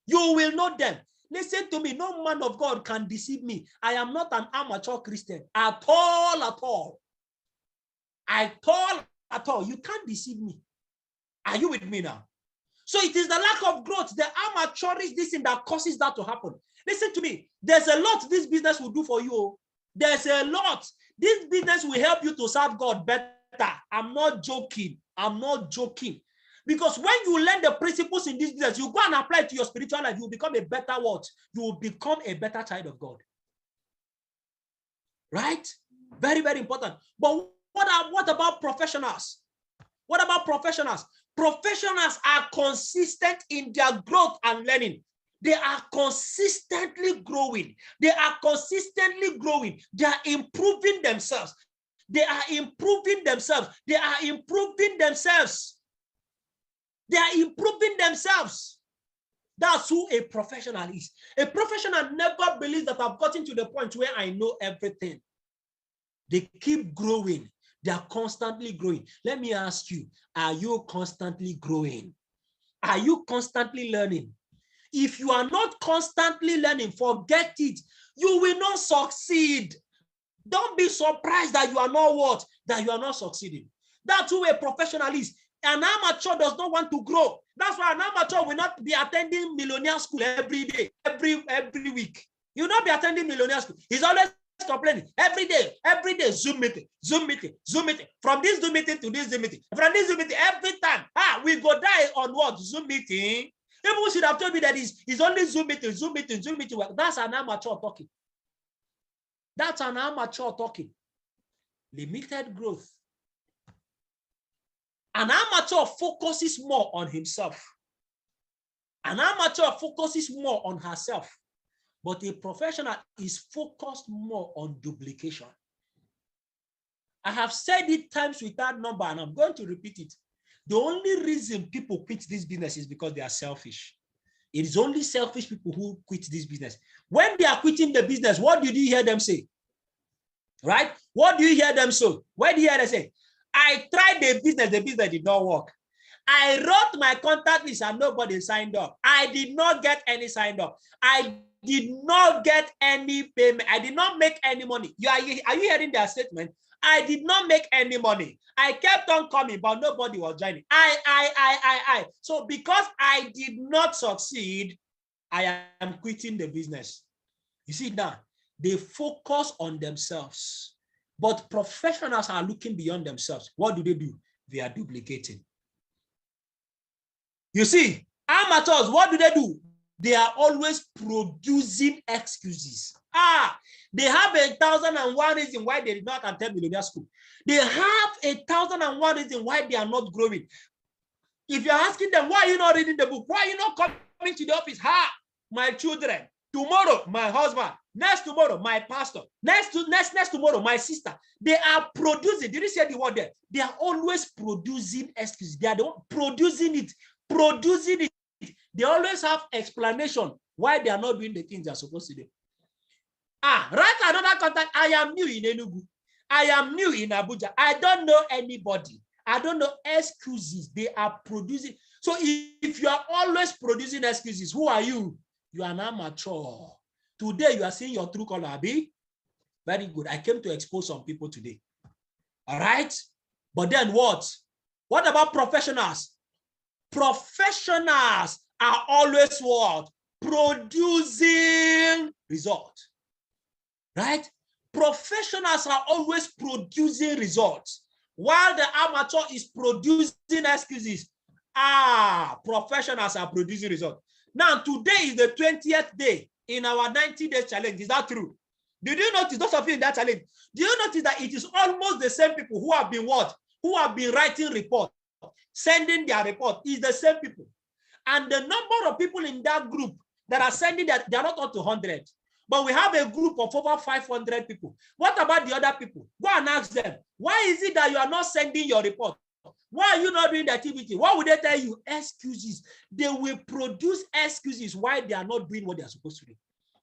You will know them. Listen to me, no man of God can deceive me. I am not an amateur Christian at all. You can't deceive me. Are you with me now? So it is the lack of growth, the amateurish this thing that causes that to happen. Listen to me. There's a lot this business will do for you. There's a lot. This business will help you to serve God better. I'm not joking. Because when you learn the principles in this business, you go and apply it to your spiritual life, you become a better what? You will become a better child of God. Right? Very, very important. But what about professionals? What about professionals? Professionals are consistent in their growth and learning. They are consistently growing. They are improving themselves. They are improving themselves. That's who a professional is. A professional never believes that I've gotten to the point where I know everything. They keep growing. They are constantly growing. Let me ask you, are you constantly growing? Are you constantly learning? If you are not constantly learning, forget it. You will not succeed. Don't be surprised that you are not what? That you are not succeeding. That's who a professional is. An amateur does not want to grow. That's why an amateur will not be attending millionaire school every day, every week. You will not be attending millionaire school. He's always complaining every day, Zoom meeting, Zoom meeting, Zoom meeting. From this Zoom meeting to this Zoom meeting. From this Zoom meeting, every time. We go die on what? Zoom meeting. People should have told me that it's only Zoom meeting, Zoom meeting, Zoom meeting. That's an amateur talking. That's an amateur talking. Limited growth. An amateur focuses more on himself. An amateur focuses more on herself. But a professional is focused more on duplication. I have said it times without number, and I'm going to repeat it. The only reason people quit this business is because they are selfish. It is only selfish people who quit this business. When they are quitting the business, what did you hear them say? Right? What do you hear them say? What do you hear them say? I tried the business did not work. I wrote my contact list and nobody signed up. I did not get any signed up. I did not get any payment. I did not make any money. Are you hearing their statement? I did not make any money. I kept on coming, but nobody was joining. I. So because I did not succeed, I am quitting the business. You see now, they focus on themselves. But professionals are looking beyond themselves. What do? They are duplicating. You see, amateurs, what do? They are always producing excuses. They have 1,001 reasons why they did not attend millionaire school. They have 1,001 reasons why they are not growing. If you're asking them, why are you not reading the book? Why are you not coming to the office? My children. Tomorrow, my husband. Next tomorrow, my pastor. Next tomorrow, my sister. They are producing. Did you see the word there? They are always producing excuses. They are the one producing it. They always have explanation why they are not doing the things they are supposed to do. Write another contact. I am new in Enugu. I am new in Abuja. I don't know anybody. I don't know excuses. They are producing. So if you are always producing excuses, who are you? You are an amateur. Today you are seeing your true color, Abi. Very good. I came to expose some people today. All right. But then what? What about professionals? Professionals are always what? Producing results. Right? Professionals are always producing results. While the amateur is producing excuses, professionals are producing results. Now, today is the 20th day in our 90-day challenge. Is that true? Did you notice, those of you in that challenge, do you notice that it is almost the same people who have been what? Who have been writing reports, sending their report, is the same people. And the number of people in that group that are sending that, they are not up to 100. But we have a group of over 500 people. What about the other people? Go and ask them, why is it that you are not sending your report? Why are you not doing the activity? What would they tell you? Excuses. They will produce excuses why they are not doing what they are supposed to do.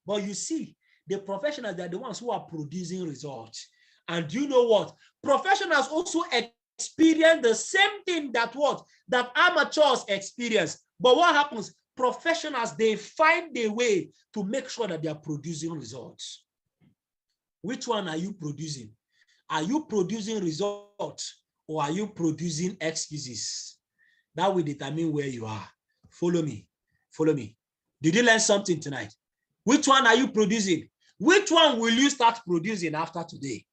But you see, the professionals, they are the ones who are producing results. And do you know what? Professionals also experience the same thing that amateurs experience. But what happens? Professionals, they find a way to make sure that they are producing results. Which one are you producing? Are you producing results or are you producing excuses? That will determine where you are. Follow me. Follow me. Did you learn something tonight? Which one are you producing? Which one will you start producing after today?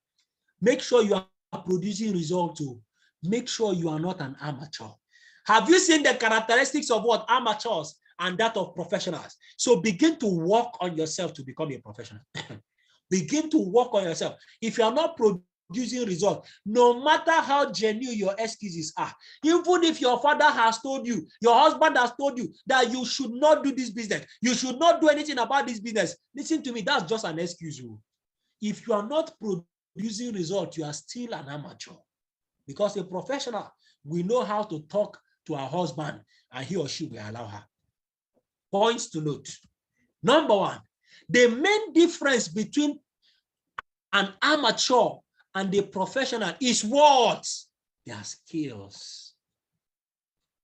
Make sure you are producing results. Make sure you are not an amateur. Have you seen the characteristics of what amateurs and that of professionals? So begin to work on yourself to become a professional. Begin to work on yourself. If you are not producing results, no matter how genuine your excuses are, even if your father has told you, your husband has told you that you should not do this business, you should not do anything about this business, listen to me, that's just an excuse. If you are not producing results, you are still an amateur. Because a professional, we know how to talk to her husband, and he or she will allow her. Points to note. Number one, the main difference between an amateur and a professional is what? Their skills.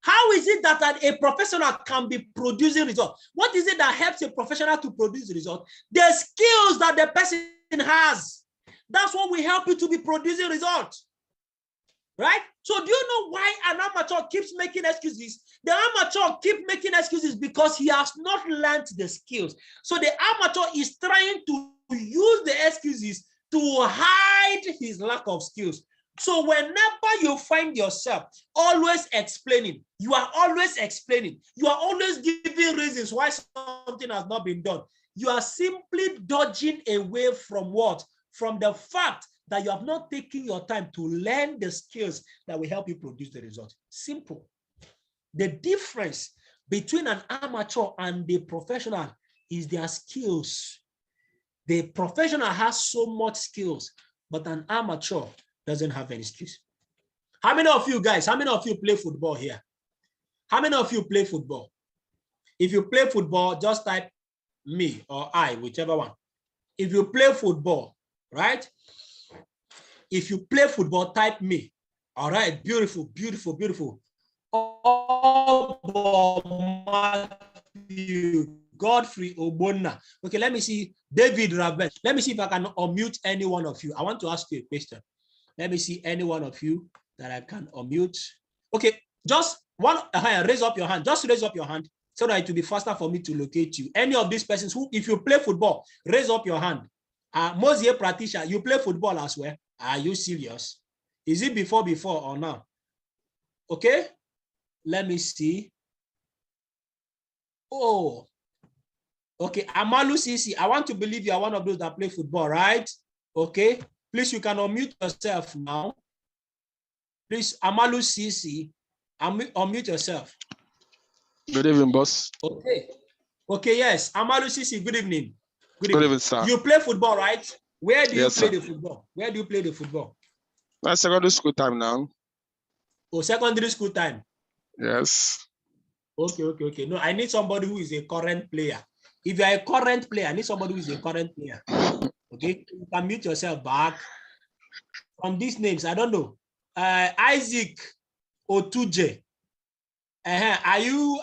How is it that a professional can be producing results? What is it that helps a professional to produce results? The skills that the person has. That's what will help you to be producing results. Right? So do you know why an amateur keeps making excuses? The amateur keeps making excuses because he has not learned the skills. So the amateur is trying to use the excuses to hide his lack of skills. So whenever you find yourself always explaining, you are always explaining, you are always giving reasons why something has not been done, you are simply dodging away from what? From the fact that you have not taken your time to learn the skills that will help you produce the result. Simple. The difference between an amateur and the professional is their skills. The professional has so much skills, but an amateur doesn't have any skills. How many of you guys, how many of you play football here? How many of you play football? If you play football, just type me or I, whichever one. If you play football, right? If you play football, type me. All right, beautiful, beautiful, beautiful. Oh, Matthew, Godfrey Obonna. Okay, let me see. David Raven. Let me see if I can unmute any one of you. I want to ask you a question. Let me see any one of you that I can unmute. Okay, just one, raise up your hand. Just raise up your hand so that it will be faster for me to locate you. Any of these persons who, if you play football, raise up your hand. Mosier Pratisha, you play football as well. Are you serious? Is it before or now? Okay, let me see. Oh, okay, Amalu Sisi, I want to believe you are one of those that play football, right? Okay, please, you can unmute yourself now. Please, Amalu Sisi, unmute yourself. Good evening, boss. Okay. Okay, yes. Amalu Sisi, good evening. Good evening, sir. You play football, right? Where do you play the football? Where do you play the football? That's secondary school time now. Oh, secondary school time. Yes. Okay. No, I need somebody who is a current player. If you're a current player, I need somebody who is a current player. Okay, you can mute yourself back. From these names, I don't know. Isaac Otuje. Are you?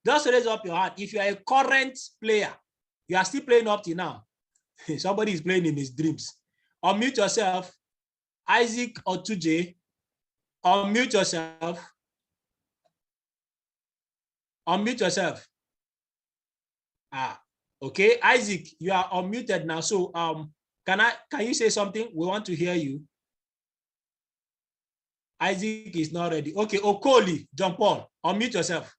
Just raise up your hand. If you are a current player, you are still playing up to now. Somebody is playing in his dreams. Unmute yourself. Isaac Otuje. Unmute yourself. Unmute yourself. Okay, Isaac, you are unmuted now. So can you say something? We want to hear you. Isaac is not ready. Okay, Okoli, John Paul, unmute yourself.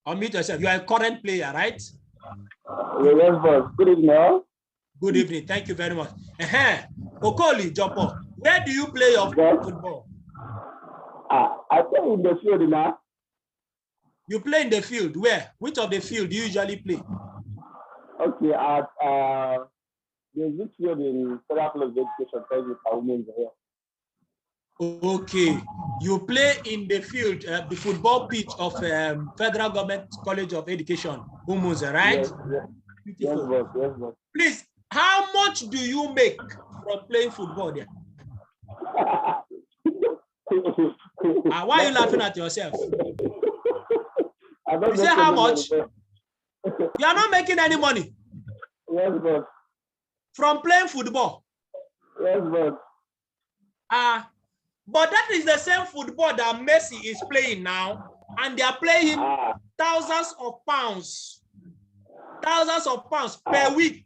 Unmute yourself. You are a current player, right? Yes, boss. Good evening. Good evening. Thank you very much. Okoli, John Paul, where do you play your football? I play in the field now. You play in the field. Where? Which of the field do you usually play? Okay, at there's this field in Federal College of Education, women's here. Okay, you play in the field, the football pitch of Federal Government College of Education, Umuze, right? Yes, boss. Please, how much do you make from playing football there? Why are you laughing at yourself? You say how much? You are not making any money. Yes, boss. From playing football. Yes, boss. But that is the same football that Messi is playing now, and they are playing thousands of pounds per week.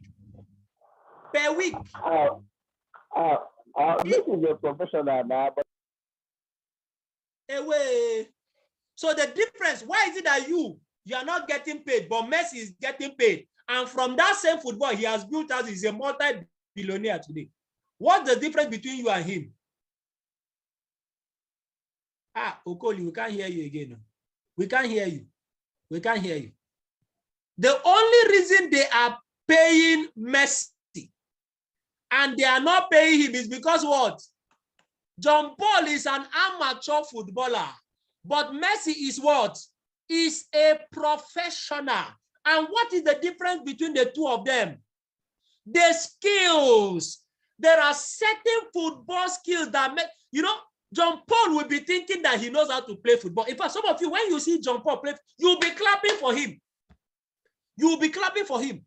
Per week. This is a professional now, but away. So the difference, why is it that you are not getting paid, but Messi is getting paid? And from that same football, he has built us, he's a multi-billionaire today. What's the difference between you and him? Okoli, we can't hear you again. We can't hear you. We can't hear you. The only reason they are paying Messi and they are not paying him is because what? John Paul is an amateur footballer, but Messi is what? Is a professional. And what is the difference between the two of them? The skills. There are certain football skills that make, you know, John Paul will be thinking that he knows how to play football. In fact, some of you, when you see John Paul play, you'll be clapping for him. You'll be clapping for him.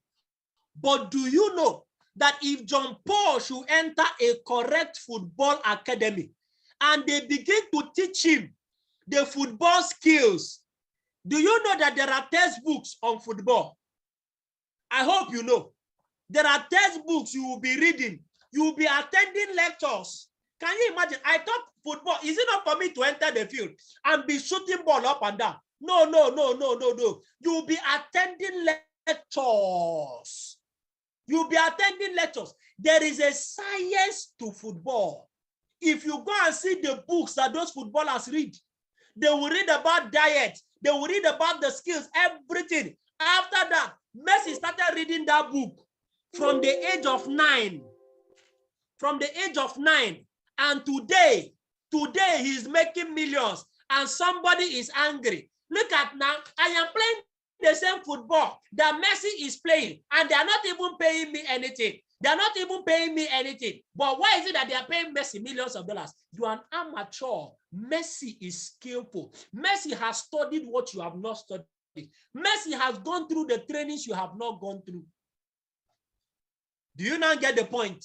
But do you know that if John Paul should enter a correct football academy and they begin to teach him the football skills, do you know that there are textbooks on football? I hope you know. There are textbooks you will be reading. You will be attending lectures. Can you imagine? I thought football, is it not for me to enter the field and be shooting ball up and down? No. You will be attending lectures. You'll be attending lectures. There is a science to football. If you go and see the books that those footballers read, they will read about diet. They will read about the skills, everything. After that, Messi started reading that book from the age of 9. From the age of 9. And today he's making millions and somebody is angry. Look at now, I am playing the same football that Messi is playing and they are not even paying me anything. They are not even paying me anything. But why is it that they are paying Messi millions of dollars? You are an amateur. Messi is skillful. Messi has studied what you have not studied. Messi has gone through the trainings you have not gone through. Do you now get the point?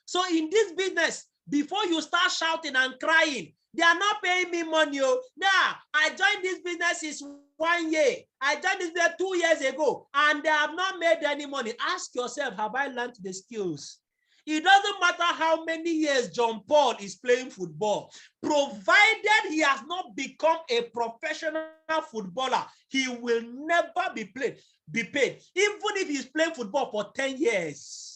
So in this business, before you start shouting and crying, they are not paying me money. Nah, I joined this business is 1 year. I joined this business 2 years ago, and they have not made any money. Ask yourself, have I learned the skills? It doesn't matter how many years John Paul is playing football, provided he has not become a professional footballer, he will never be paid. Even if he's playing football for 10 years.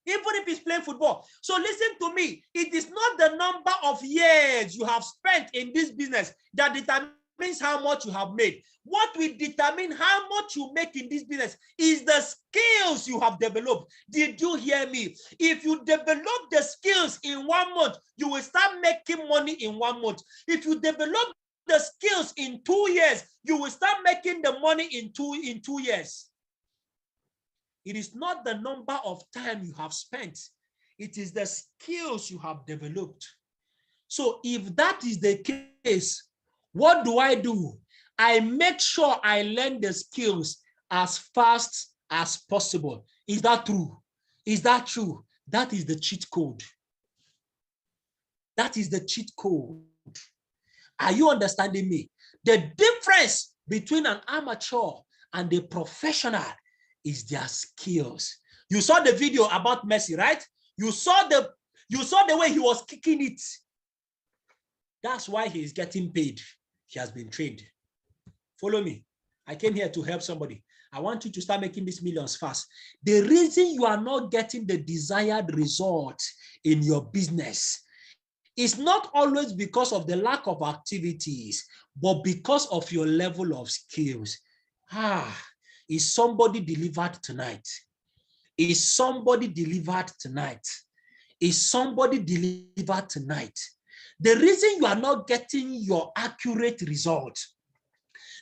Even if he's playing football. So listen to me. It is not the number of years you have spent in this business that determines how much you have made. What will determine how much you make in this business is the skills you have developed. Did you hear me? If you develop the skills in 1 month, you will start making money in 1 month. If you develop the skills in 2 years, you will start making the money in two years. It is not the number of time you have spent. It is the skills you have developed. So if that is the case, what do? I make sure I learn the skills as fast as possible. Is that true? Is that true? That is the cheat code. That is the cheat code. Are you understanding me? The difference between an amateur and a professional is their skills. You saw the video about Messi, right? You saw the way he was kicking it. That's why he is getting paid. He has been trained. Follow me. I came here to help somebody. I want you to start making these millions fast. The reason you are not getting the desired result in your business is not always because of the lack of activities, but because of your level of skills. Is somebody delivered tonight? Is somebody delivered tonight? Is somebody delivered tonight? The reason you are not getting your accurate result,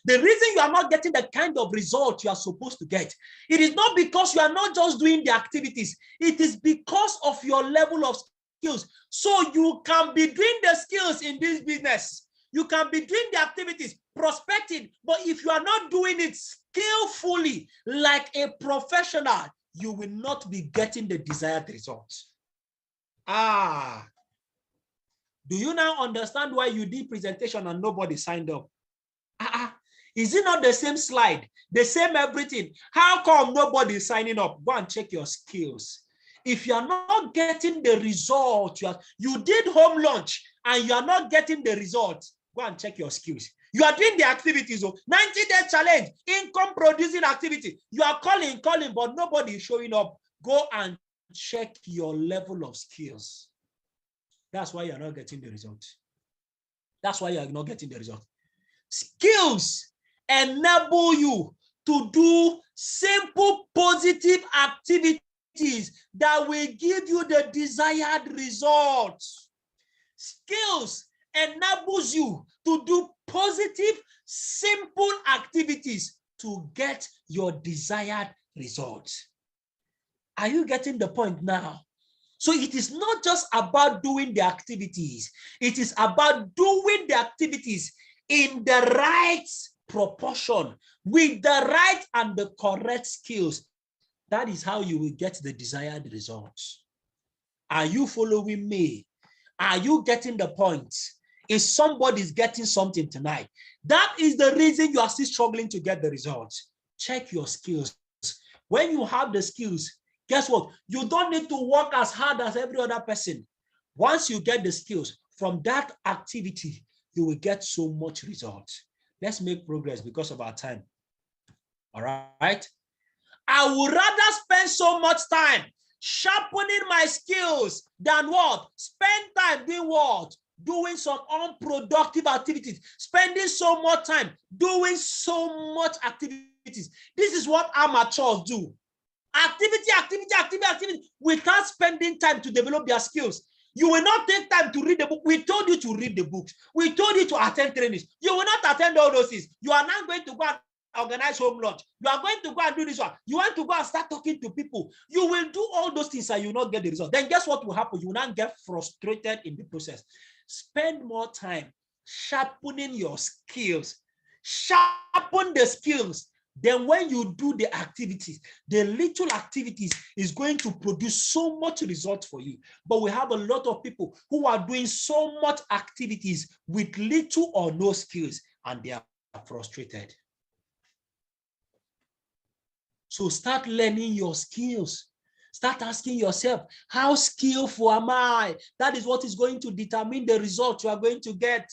the reason you are not getting the kind of result you are supposed to get, it is not because you are not just doing the activities. It is because of your level of skills. So you can be doing the skills in this business. You can be doing the activities, prospecting, but if you are not doing it skillfully like a professional, you will not be getting the desired results. Do you now understand why you did presentation and nobody signed up? Is it not the same slide, the same everything? How come nobody is signing up? Go and check your skills. If you are not getting the result, you did home launch and you are not getting the result, go and check your skills. You are doing the activities, 90-day challenge, income producing activity. You are calling, but nobody is showing up. Go and check your level of skills. That's why you are not getting the result. That's why you are not getting the result. Skills enable you to do simple positive activities that will give you the desired results. Skills enables you to do positive, simple activities to get your desired results. Are you getting the point now? So it is not just about doing the activities. It is about doing the activities in the right proportion, with the right and the correct skills. That is how you will get the desired results. Are you following me? Are you getting the point? If somebody's getting something tonight, that is the reason you are still struggling to get the results. Check your skills. When you have the skills, guess what? You don't need to work as hard as every other person. Once you get the skills from that activity, you will get so much results. Let's make progress because of our time. All right. I would rather spend so much time sharpening my skills than what? Spend time doing what? Doing some unproductive activities, spending so much time doing so much activities. This is what amateurs do. Activity, without spending time to develop their skills. You will not take time to read the book. We told you to read the books. We told you to attend trainings. You will not attend all those things. You are not going to go and organize home lunch. You are going to go and do this one. You want to go and start talking to people. You will do all those things and you will not get the result. Then guess what will happen? You will not get frustrated in the process. Spend more time sharpening your skills. Sharpen the skills. Then when you do the activities, the little activities is going to produce so much result for you. But we have a lot of people who are doing so much activities with little or no skills, and they are frustrated. So start learning your skills. Start asking yourself, how skillful am I? That is what is going to determine the result you are going to get.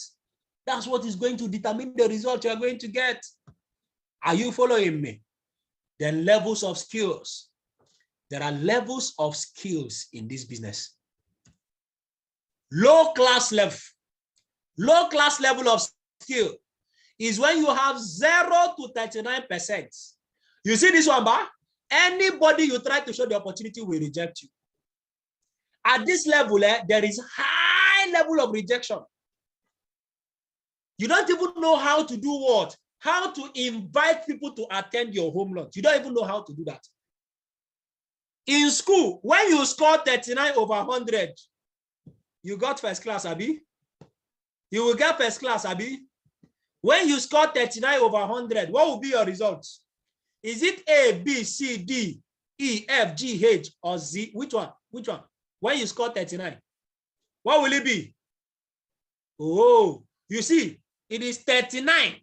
That's what is going to determine the result you are going to get. Are you following me? The levels of skills. There are levels of skills in this business. Low class level. Low class level of skill is when you have 0 to 39%. You see this one, ba? Anybody you try to show the opportunity will reject you. At this level, there is high level of rejection. You don't even know how to do what? How to invite people to attend your home lunch. You don't even know how to do that. In school, when you score 39 over 100, you got first class, Abi. You will get first class, Abi. When you score 39 over 100, what will be your results? Is it A, B, C, D, E, F, G, H, or Z? Which one? Which one? When you score 39, what will it be? Oh, you see, it is 39.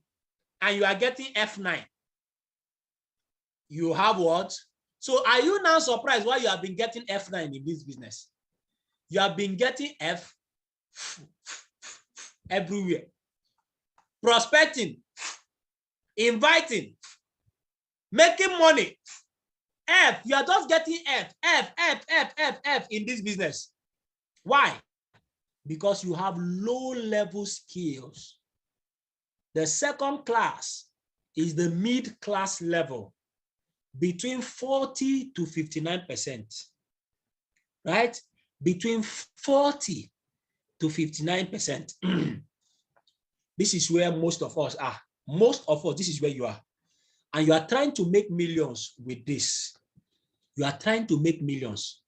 And you are getting F9. You have what? So are you now surprised why you have been getting F9 in this business? You have been getting F everywhere. Prospecting, inviting, making money. F, you are just getting F in this business. Why? Because you have low-level skills. The second class is the mid-class level, between 40 to 59%, right? Between 40 to 59%. This is where most of us are. Most of us, this is where you are. And you are trying to make millions with this. You are trying to make millions.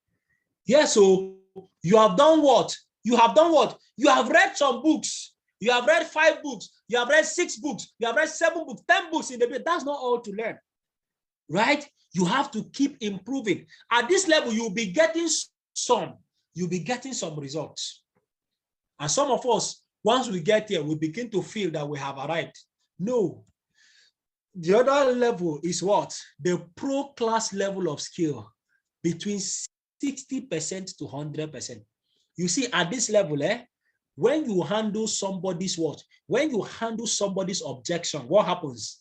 Yeah, so you have done what? You have done what? You have read some books. You have read 5 books. You have read 6 books. You have read 7 books, 10 books in the book. That's not all to learn, right? You have to keep improving. At this level, you'll be getting some results. And some of us, once we get here, we begin to feel that we have arrived. No. The other level is what? The pro class level of skill, between 60% to 100%. You see, at this level, when you handle somebody's what? When you handle somebody's objection, what happens?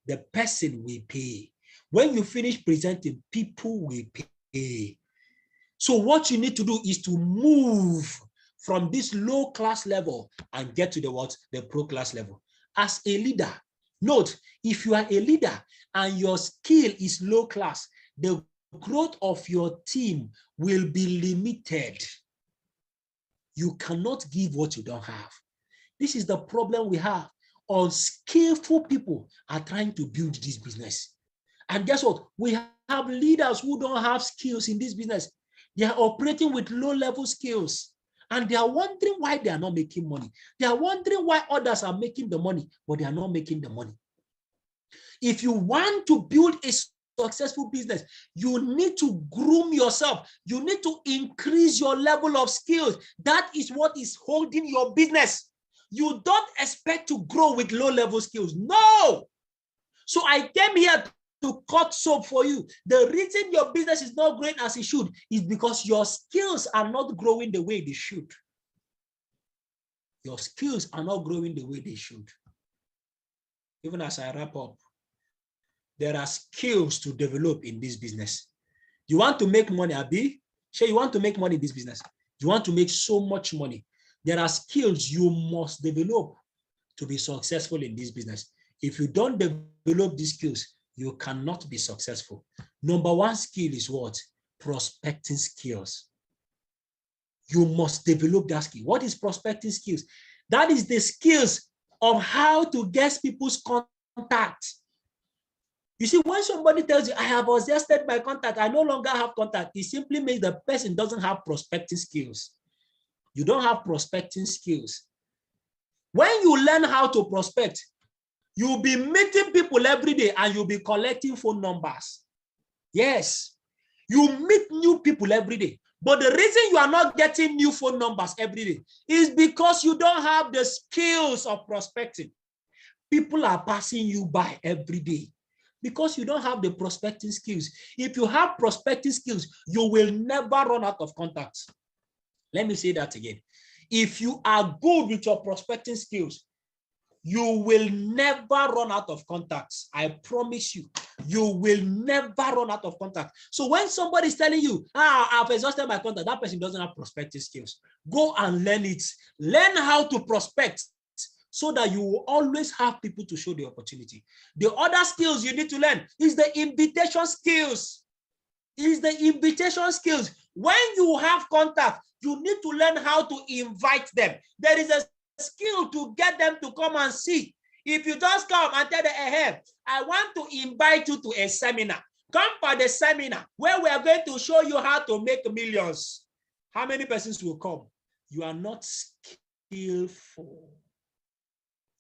The person will pay. When you finish presenting, people will pay. So what you need to do is to move from this low class level and get to the what? The pro class level. As a leader, note, if you are a leader and your skill is low class, the growth of your team will be limited. You cannot give what you don't have. This is the problem we have. Unskillful people are trying to build this business. And guess what? We have leaders who don't have skills in this business. They are operating with low-level skills. And they are wondering why they are not making money. They are wondering why others are making the money, but they are not making the money. If you want to build a successful business, you need to groom yourself. You need to increase your level of skills. That is what is holding your business. You don't expect to grow with low-level skills. No. So I came here to cut soap for you. The reason your business is not growing as it should is because your skills are not growing the way they should. Your skills are not growing the way they should. Even as I wrap up, there are skills to develop in this business. You want to make money, Abi? Sure, you want to make money in this business. You want to make so much money. There are skills you must develop to be successful in this business. If you don't develop these skills, you cannot be successful. Number one skill is what? Prospecting skills. You must develop that skill. What is prospecting skills? That is the skills of how to get people's contact. You see, when somebody tells you, I have exhausted my contact, I no longer have contact, it simply means the person doesn't have prospecting skills. You don't have prospecting skills. When you learn how to prospect, you'll be meeting people every day and you'll be collecting phone numbers. Yes, you meet new people every day. But the reason you are not getting new phone numbers every day is because you don't have the skills of prospecting. People are passing you by every day because you don't have the prospecting skills. If you have prospecting skills, you will never run out of contacts. Let me say that again. If you are good with your prospecting skills, you will never run out of contacts. I promise you, you will never run out of contacts. So when somebody is telling you, I've exhausted my contact, that person doesn't have prospecting skills. Go and learn it. Learn how to prospect so that you will always have people to show the opportunity. The other skills you need to learn is the invitation skills. Is the invitation skills. When you have contact, you need to learn how to invite them. There is a skill to get them to come and see. If you just come and tell them, hey, I want to invite you to a seminar. Come for the seminar where we are going to show you how to make millions. How many persons will come? You are not skillful.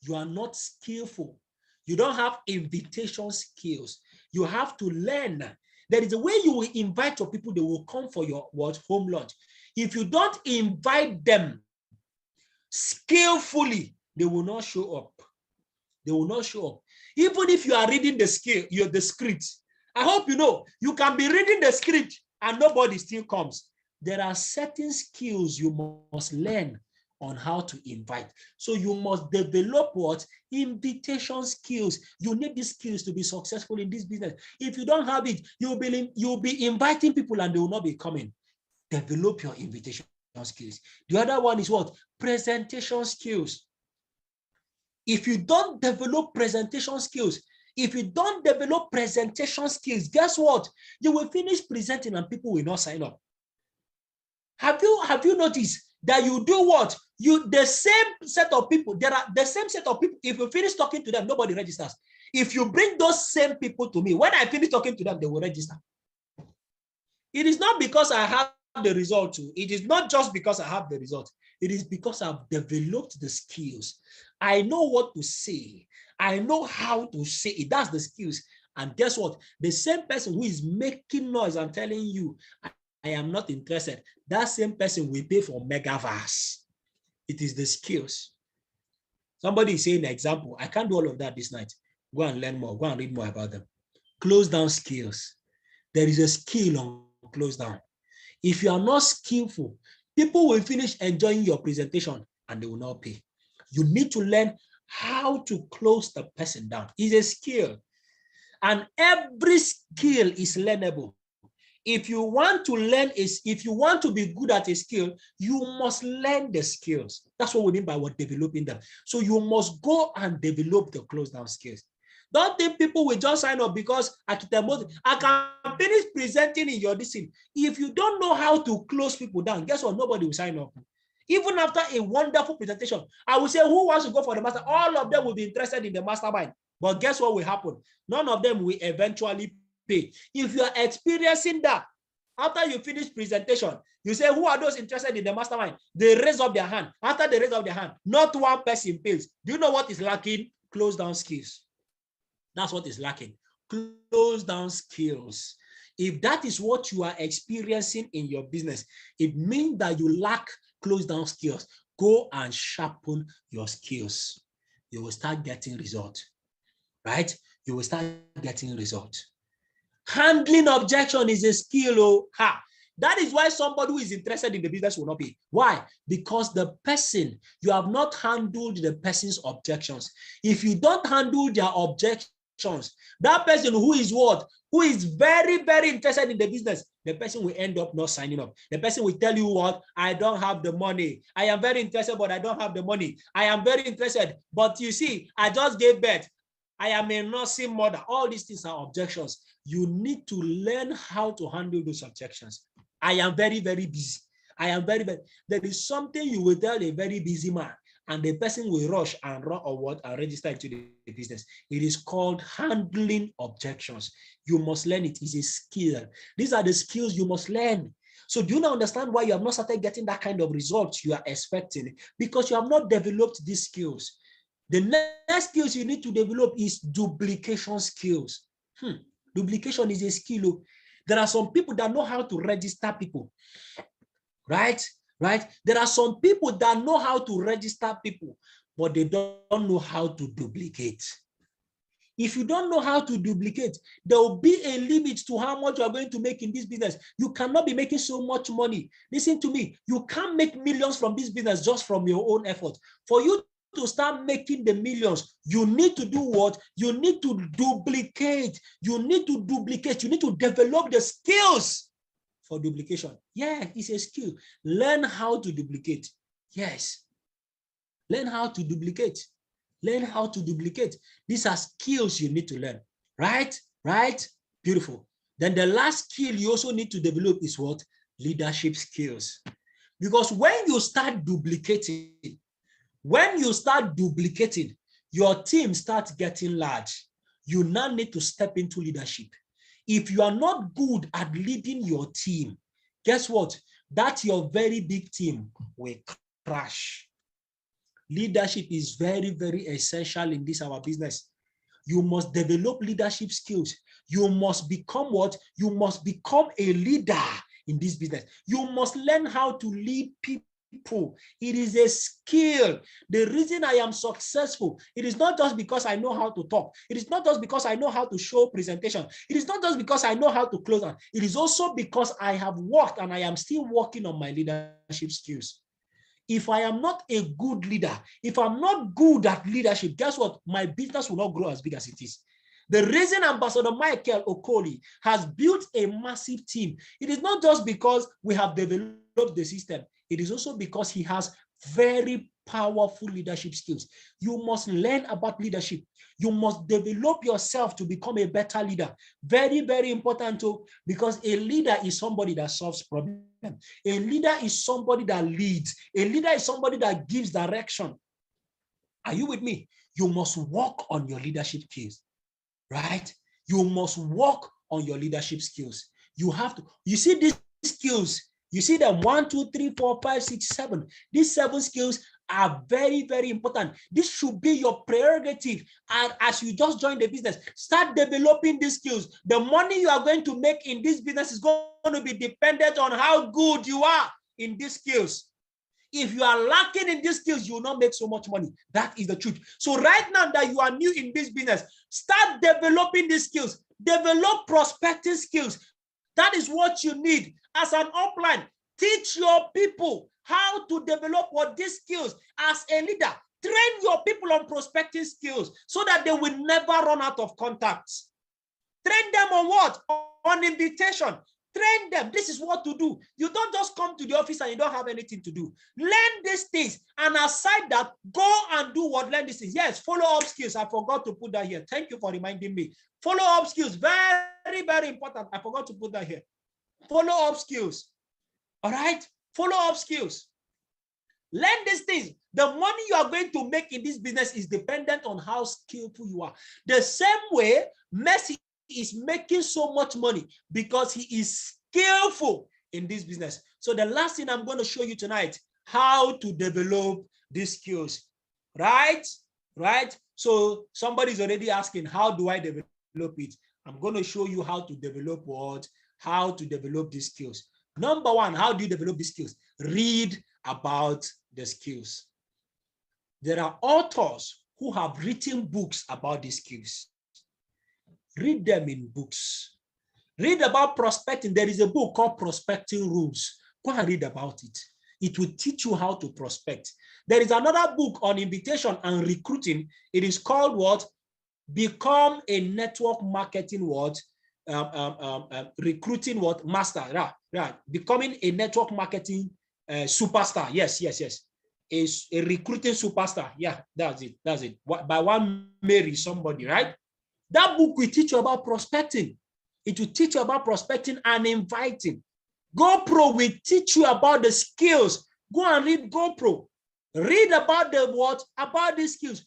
You are not skillful. You don't have invitation skills. You have to learn. There is a way you will invite your people, they will come for your home lunch. If you don't invite them skillfully, they will not show up. They will not show up. Even if you are reading the script, I hope you know, you can be reading the script and nobody still comes. There are certain skills you must learn on how to invite. So you must develop what? Invitation skills. You need these skills to be successful in this business. If you don't have it, you'll be inviting people and they will not be coming. Develop your invitation skills. The other one is what? Presentation skills. If you don't develop presentation skills, guess what? You will finish presenting and people will not sign up. Have you noticed that you do what? The same set of people, if you finish talking to them, nobody registers. If you bring those same people to me, when I finish talking to them, they will register. It is not because I have the result too. It is not just because I have the result. It is because I've developed the skills. I know what to say. I know how to say it. That's the skills. And guess what? The same person who is making noise and telling you, I am not interested, that same person will pay for megaverse. It is the skills. Somebody is saying, example, I can't do all of that this night. Go and learn more. Go and read more about them. Close down skills. There is a skill on close down. If you are not skillful, people will finish enjoying your presentation and they will not pay. You need to learn how to close the person down. It's a skill. And every skill is learnable. If you want to be good at a skill, you must learn the skills. That's what we mean by developing them. So you must go and develop the close down skills. Don't think people will just sign up because I can finish presenting in your discipline. If you don't know how to close people down, guess what? Nobody will sign up. Even after a wonderful presentation, I will say, who wants to go for the master? All of them will be interested in the mastermind. But guess what will happen? None of them will eventually pay. If you are experiencing that, after you finish presentation, you say, who are those interested in the mastermind? They raise up their hand. After they raise up their hand, not one person pays. Do you know what is lacking? Close down skills. That's what is lacking. Close down skills. If that is what you are experiencing in your business, it means that you lack close down skills. Go and sharpen your skills. You will start getting results, right? You will start getting results. Handling objection is a skill. Oh, ha. That is why somebody who is interested in the business will not pay. Why? Because the person, you have not handled the person's objections. If you don't handle their objections, that person who is what? Who is very, very interested in the business, the person will end up not signing up. The person will tell you what? I don't have the money. I am very interested, but I don't have the money. I am very interested, but you see, I just gave birth. I am a nursing mother. All these things are objections. You need to learn how to handle those objections. I am very, very busy. I am very, very. There is something you will tell a very busy man, and the person will rush and run or what and register into the business. It is called handling objections. You must learn it. It's a skill. These are the skills you must learn. So do you now understand why you have not started getting that kind of results you are expecting? Because you have not developed these skills. The next skills you need to develop is duplication skills. Duplication is a skill. There are some people that know how to register people, right? There are some people that know how to register people, but they don't know how to duplicate. If you don't know how to duplicate, there will be a limit to how much you are going to make in this business. You cannot be making so much money. Listen to me. You can't make millions from this business just from your own effort. For you to start making the millions, you need to do what? You need to duplicate. You need to duplicate. You need to develop the skills for duplication. Yeah, it's a skill. Learn how to duplicate. Yes. Learn how to duplicate. Learn how to duplicate. These are skills you need to learn. Right? Beautiful. Then the last skill you also need to develop is what? Leadership skills. Because when you start duplicating, your team starts getting large. You now need to step into leadership. If you are not good at leading your team, guess what? That your very big team will crash. Leadership is very, very essential in this our business. You must develop leadership skills. You must become what? You must become a leader in this business. You must learn how to lead people. It is a skill. The reason I am successful, it is not just because I know how to talk. It is not just because I know how to show presentation. It is not just because I know how to close on. It is also because I have worked and I am still working on my leadership skills. If I am not a good leader, if I'm not good at leadership, guess what? My business will not grow as big as it is. The reason Ambassador Michael Okoli has built a massive team, it is not just because we have developed the system. It is also because he has very powerful leadership skills. You must learn about leadership. You must develop yourself to become a better leader. Very, very important too, because a leader is somebody that solves problems. A leader is somebody that leads. A leader is somebody that gives direction. Are you with me? You must work on your leadership skills, right? You must work on your leadership skills. You have to, you see these skills, you see them 1, 2, 3, 4, 5, 6, 7. These 7 skills are very, very important. This should be your prerogative. And as you just join the business, start developing these skills. The money you are going to make in this business is going to be dependent on how good you are in these skills. If you are lacking in these skills, you will not make so much money. That is the truth. So right now that you are new in this business, start developing these skills. Develop prospecting skills. That is what you need as an upline. Teach your people how to develop what these skills as a leader. Train your people on prospecting skills so that they will never run out of contacts. Train them on what? On invitation. Train them. This is what to do. You don't just come to the office and you don't have anything to do. Learn these things. And aside that, go and do what? Learn these things. Yes, follow-up skills. I forgot to put that here. Thank you for reminding me. Follow-up skills. Very, very important. I forgot to put that here. Follow-up skills. All right? Follow-up skills. Learn these things. The money you are going to make in this business is dependent on how skillful you are. The same way Messi is making so much money because he is skillful in this business. So the last thing I'm going to show you tonight, how to develop these skills, right? So somebody's already asking, how do I develop it? I'm going to show you how to develop what? How to develop these skills. Number one, how do you develop these skills? Read about the skills. There are authors who have written books about these skills. Read them in books. Read about prospecting. There is a book called Prospecting Rules. Go and read about it. It will teach you how to prospect. There is another book on invitation and recruiting. It is called what? Become a network marketing what? Recruiting what? Master. Right. Becoming a network marketing superstar. Yes. A recruiting superstar. Yeah, that's it. By one Mary somebody, right? That book will teach you about prospecting. It will teach you about prospecting and inviting. GoPro will teach you about the skills. Go and read GoPro. Read about the what? About these skills.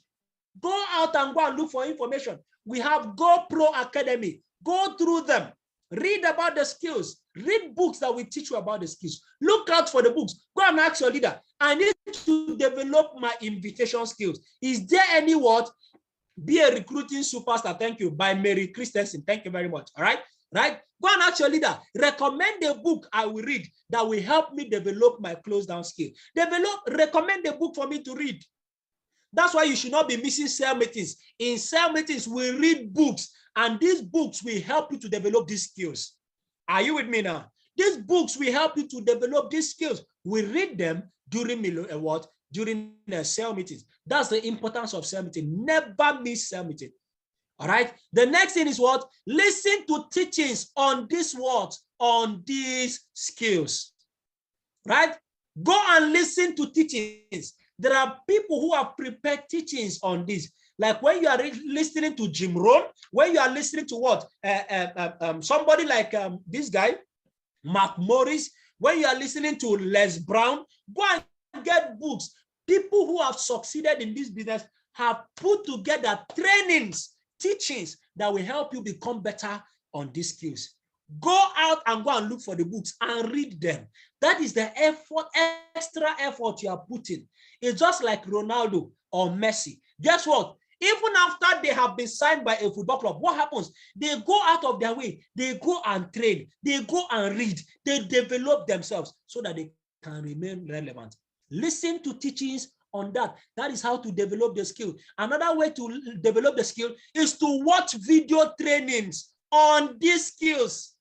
Go out and go and look for information. We have GoPro Academy. Go through them. Read about the skills. Read books that will teach you about the skills. Look out for the books. Go and ask your leader. I need to develop my invitation skills. Is there any what? Be a recruiting superstar. Thank you. By Mary Christensen. Thank you very much. All right. Go and ask your leader. Recommend a book I will read that will help me develop my close down skill. Recommend a book for me to read. That's why you should not be missing cell meetings. In cell meetings, we read books, and these books will help you to develop these skills. Are you with me now? These books will help you to develop these skills. We read them during cell meetings. That's the importance of cell meeting. Never miss cell meeting. All right. The next thing is what? Listen to teachings on this what? On these skills. Right? Go and listen to teachings. There are people who have prepared teachings on this. Like when you are listening to Jim Rohn, when you are listening to what? Somebody like this guy, Mark Morris, when you are listening to Les Brown, go and get books. People who have succeeded in this business have put together trainings, teachings that will help you become better on these skills. Go out and go and look for the books and read them. That is the effort, extra effort you are putting. It's just like Ronaldo or Messi. Guess what? Even after they have been signed by a football club, what happens? They go out of their way. They go and train. They go and read. They develop themselves so that they can remain relevant. Listen to teachings on that. That is how to develop the skill. Another way to develop the skill is to watch video trainings on these skills.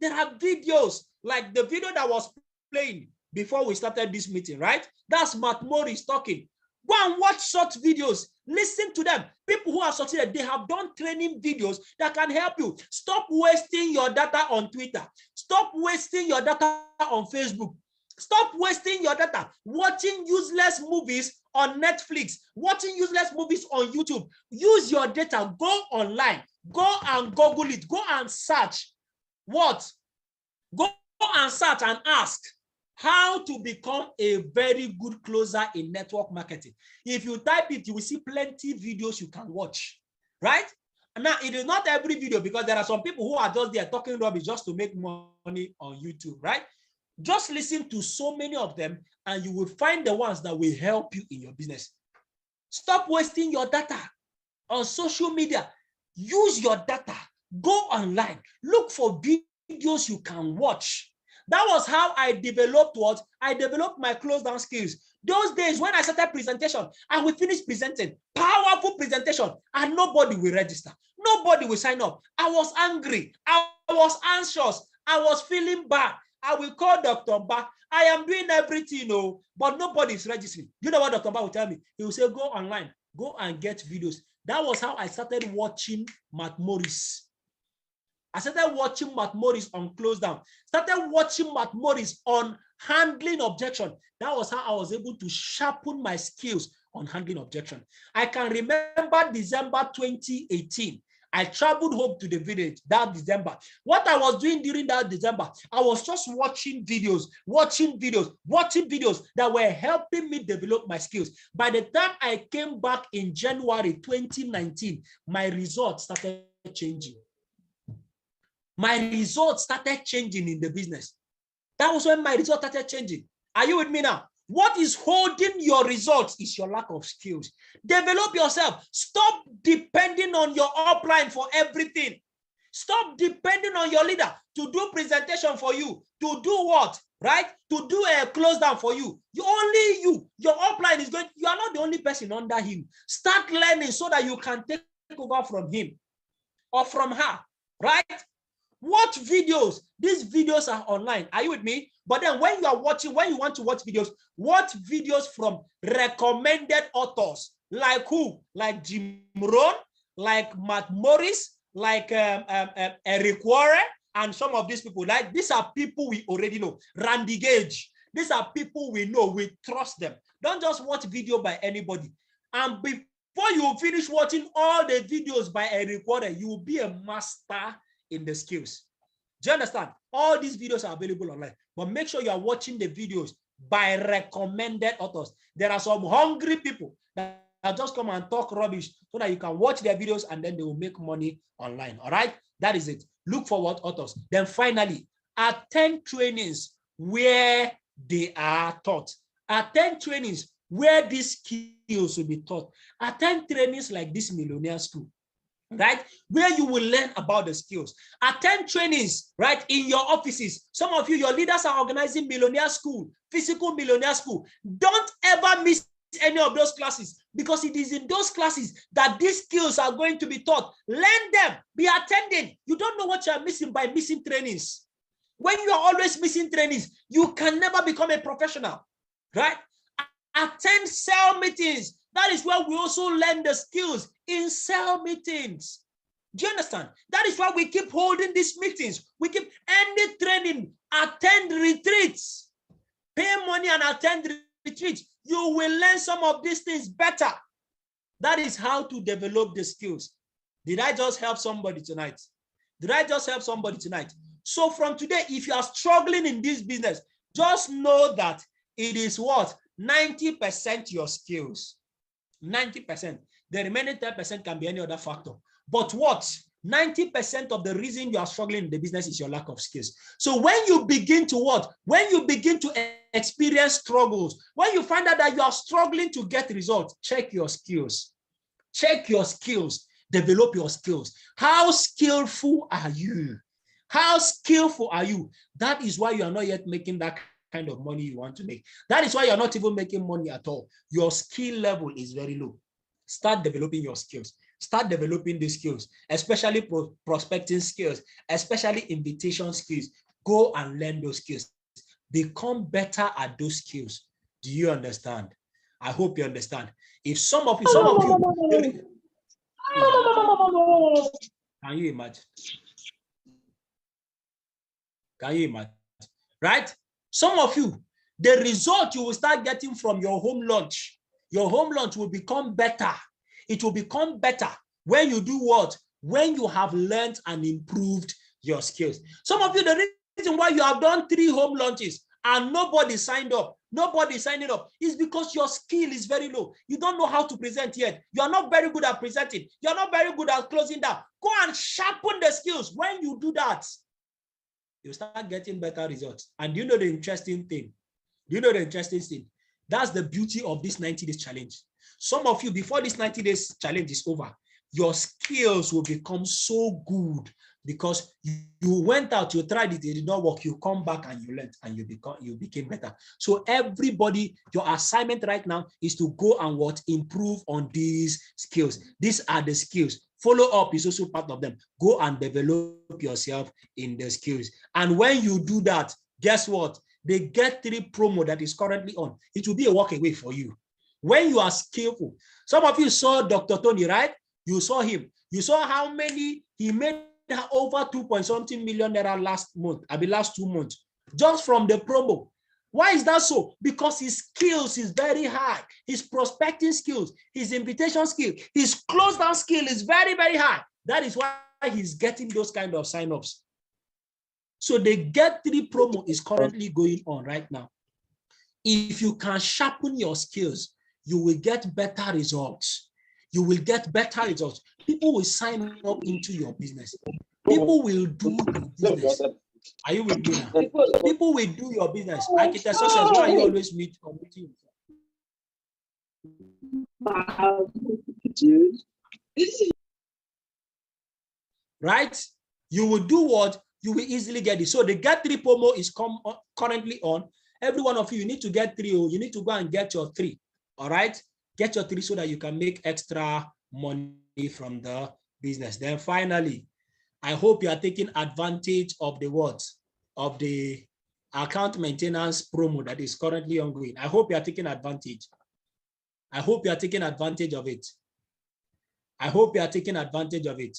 There are videos like the video that was playing before we started this meeting, right? That's Matt Morris talking. Go and watch such videos. Listen to them. People who have succeeded, they have done training videos that can help you. Stop wasting your data on Twitter. Stop wasting your data on Facebook. Stop wasting your data watching useless movies on Netflix, watching useless movies on YouTube. Use your data. Go online. Go and Google it. Go and search. What? Go and search and ask how to become a very good closer in network marketing. If you type it, you will see plenty of videos you can watch, right? Now, it is not every video because there are some people who are just there talking rubbish just to make money on YouTube, right? Just listen to so many of them and you will find the ones that will help you in your business. Stop wasting your data on social media. Use your data. Go online. Look for videos you can watch. That was how I developed what? I developed my close down skills. Those days when I started presentation, I will finish presenting, powerful presentation, and nobody will register. Nobody will sign up. I was angry. I was anxious. I was feeling bad. I will call Dr. Ba. I am doing everything, but nobody is registering. You know what Dr. Ba will tell me? He will say, go online, go and get videos. That was how I started watching Matt Morris. I started watching Matt Morris on Close Down. Started watching Matt Morris on handling objection. That was how I was able to sharpen my skills on handling objection. I can remember December 2018. I traveled home to the village that December. What I was doing during that December, I was just watching videos that were helping me develop my skills. By the time I came back in January 2019, my results started changing. My results started changing in the business. That was when my results started changing. Are you with me now? What is holding your results is your lack of skills. Develop yourself. Stop depending on your upline for everything. Stop depending on your leader to do presentation for you. To do what? Right? To do a close down for you. Your upline is going, you are not the only person under him. Start learning so that you can take over from him or from her. Right? Watch videos. These videos are online. Are you with me? But then when you are watching, when you want to watch videos from recommended authors. Like who? Like Jim Rohn, like Matt Morris, like Eric Warren, and some of these people. Like these are people we already know. Randy Gage. These are people we know. We trust them. Don't just watch video by anybody. And before you finish watching all the videos by Eric Warren, you will be a master in the skills. Do you understand? All these videos are available online, but make sure you are watching the videos by recommended authors. There are some hungry people that just come and talk rubbish so that you can watch their videos and then they will make money online. All right, that is it. Look for what authors. Then finally, attend trainings where they are taught. Attend trainings where these skills will be taught. Attend trainings like this Millionaire School, right? Where you will learn about the skills. Attend trainings, right? In your offices. Some of you, your leaders are organizing Millionaire School, physical Millionaire School. Don't ever miss any of those classes, because it is in those classes that these skills are going to be taught. Learn them, be attending. You don't know what you are missing by missing trainings. When you are always missing trainings, you can never become a professional, right? Attend sales meetings. That is where we also learn the skills in sales meetings. Do you understand? That is why we keep holding these meetings. We keep ending training, attend retreats, pay money and attend retreats. You will learn some of these things better. That is how to develop the skills. Did I just help somebody tonight? Did I just help somebody tonight? So from today, if you are struggling in this business, just know that it is what? 90% your skills. 90%. The remaining 10% can be any other factor. But what? 90% of the reason you are struggling in the business is your lack of skills. So when you begin to what? When you begin to experience struggles, when you find out that you are struggling to get results, check your skills. Check your skills. Develop your skills. How skillful are you? How skillful are you? That is why you are not yet making that kind of money you want to make. That is why you're not even making money at all. Your skill level is very low. Start developing your skills. Start developing the skills, especially prospecting skills, especially invitation skills. Go and learn those skills. Become better at those skills. Do you understand? I hope you understand. If some of you, can you imagine? Can you imagine? Right? Some of you, the result you will start getting from your home lunch will become better. It will become better when you do what? When you have learned and improved your skills. Some of you, the reason why you have done 3 home lunches and nobody signed up, nobody signed up, is because your skill is very low. You don't know how to present yet. You are not very good at presenting. You are not very good at closing down. Go and sharpen the skills. When you do that, you start getting better results. And you know the interesting thing? You know the interesting thing? That's the beauty of this 90 days challenge. Some of you, before this 90 days challenge is over, your skills will become so good because you went out, you tried it, it did not work, you come back and you learned and you became better. So everybody, your assignment right now is to go and improve on these skills. These are the skills. Follow up is also part of them. Go and develop yourself in the skills. And when you do that, guess what? The Get 3 promo that is currently on, it will be a walk away for you. When you are skillful. Some of you saw Dr. Tony, right? You saw him. You saw how many he made, over 2.something million last 2 months, just from the promo. Why is that so? Because his skills is very high. His prospecting skills, his invitation skill, his close down skill is very, very high. That is why he's getting those kind of sign-ups. So the Get 3 promo is currently going on right now. If you can sharpen your skills, you will get better results. You will get better results. People will sign up into your business. People will do your business. Are you with me now? People will do your business. Architect Success, why you always meet or meeting? Right? You will do what? You will easily get it. So the Get 3 promo is currently on. Every one of you need to get 3. You need to go and get your 3. All right? Get your 3 so that you can make extra money from the business. Then finally, I hope you are taking advantage of the words of the account maintenance promo that is currently ongoing. I hope you are taking advantage. I hope you are taking advantage of it. I hope you are taking advantage of it.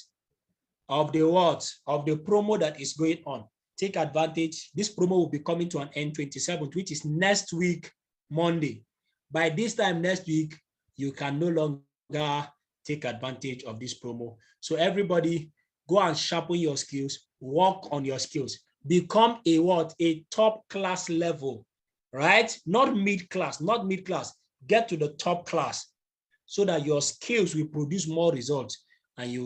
Of the words of the promo that is going on. Take advantage. This promo will be coming to an end 27th, which is next week, Monday. By this time next week, you can no longer take advantage of this promo. So everybody, go and sharpen your skills, work on your skills, become a what? A top class level, right? Not mid-class, not mid-class. Get to the top class so that your skills will produce more results and you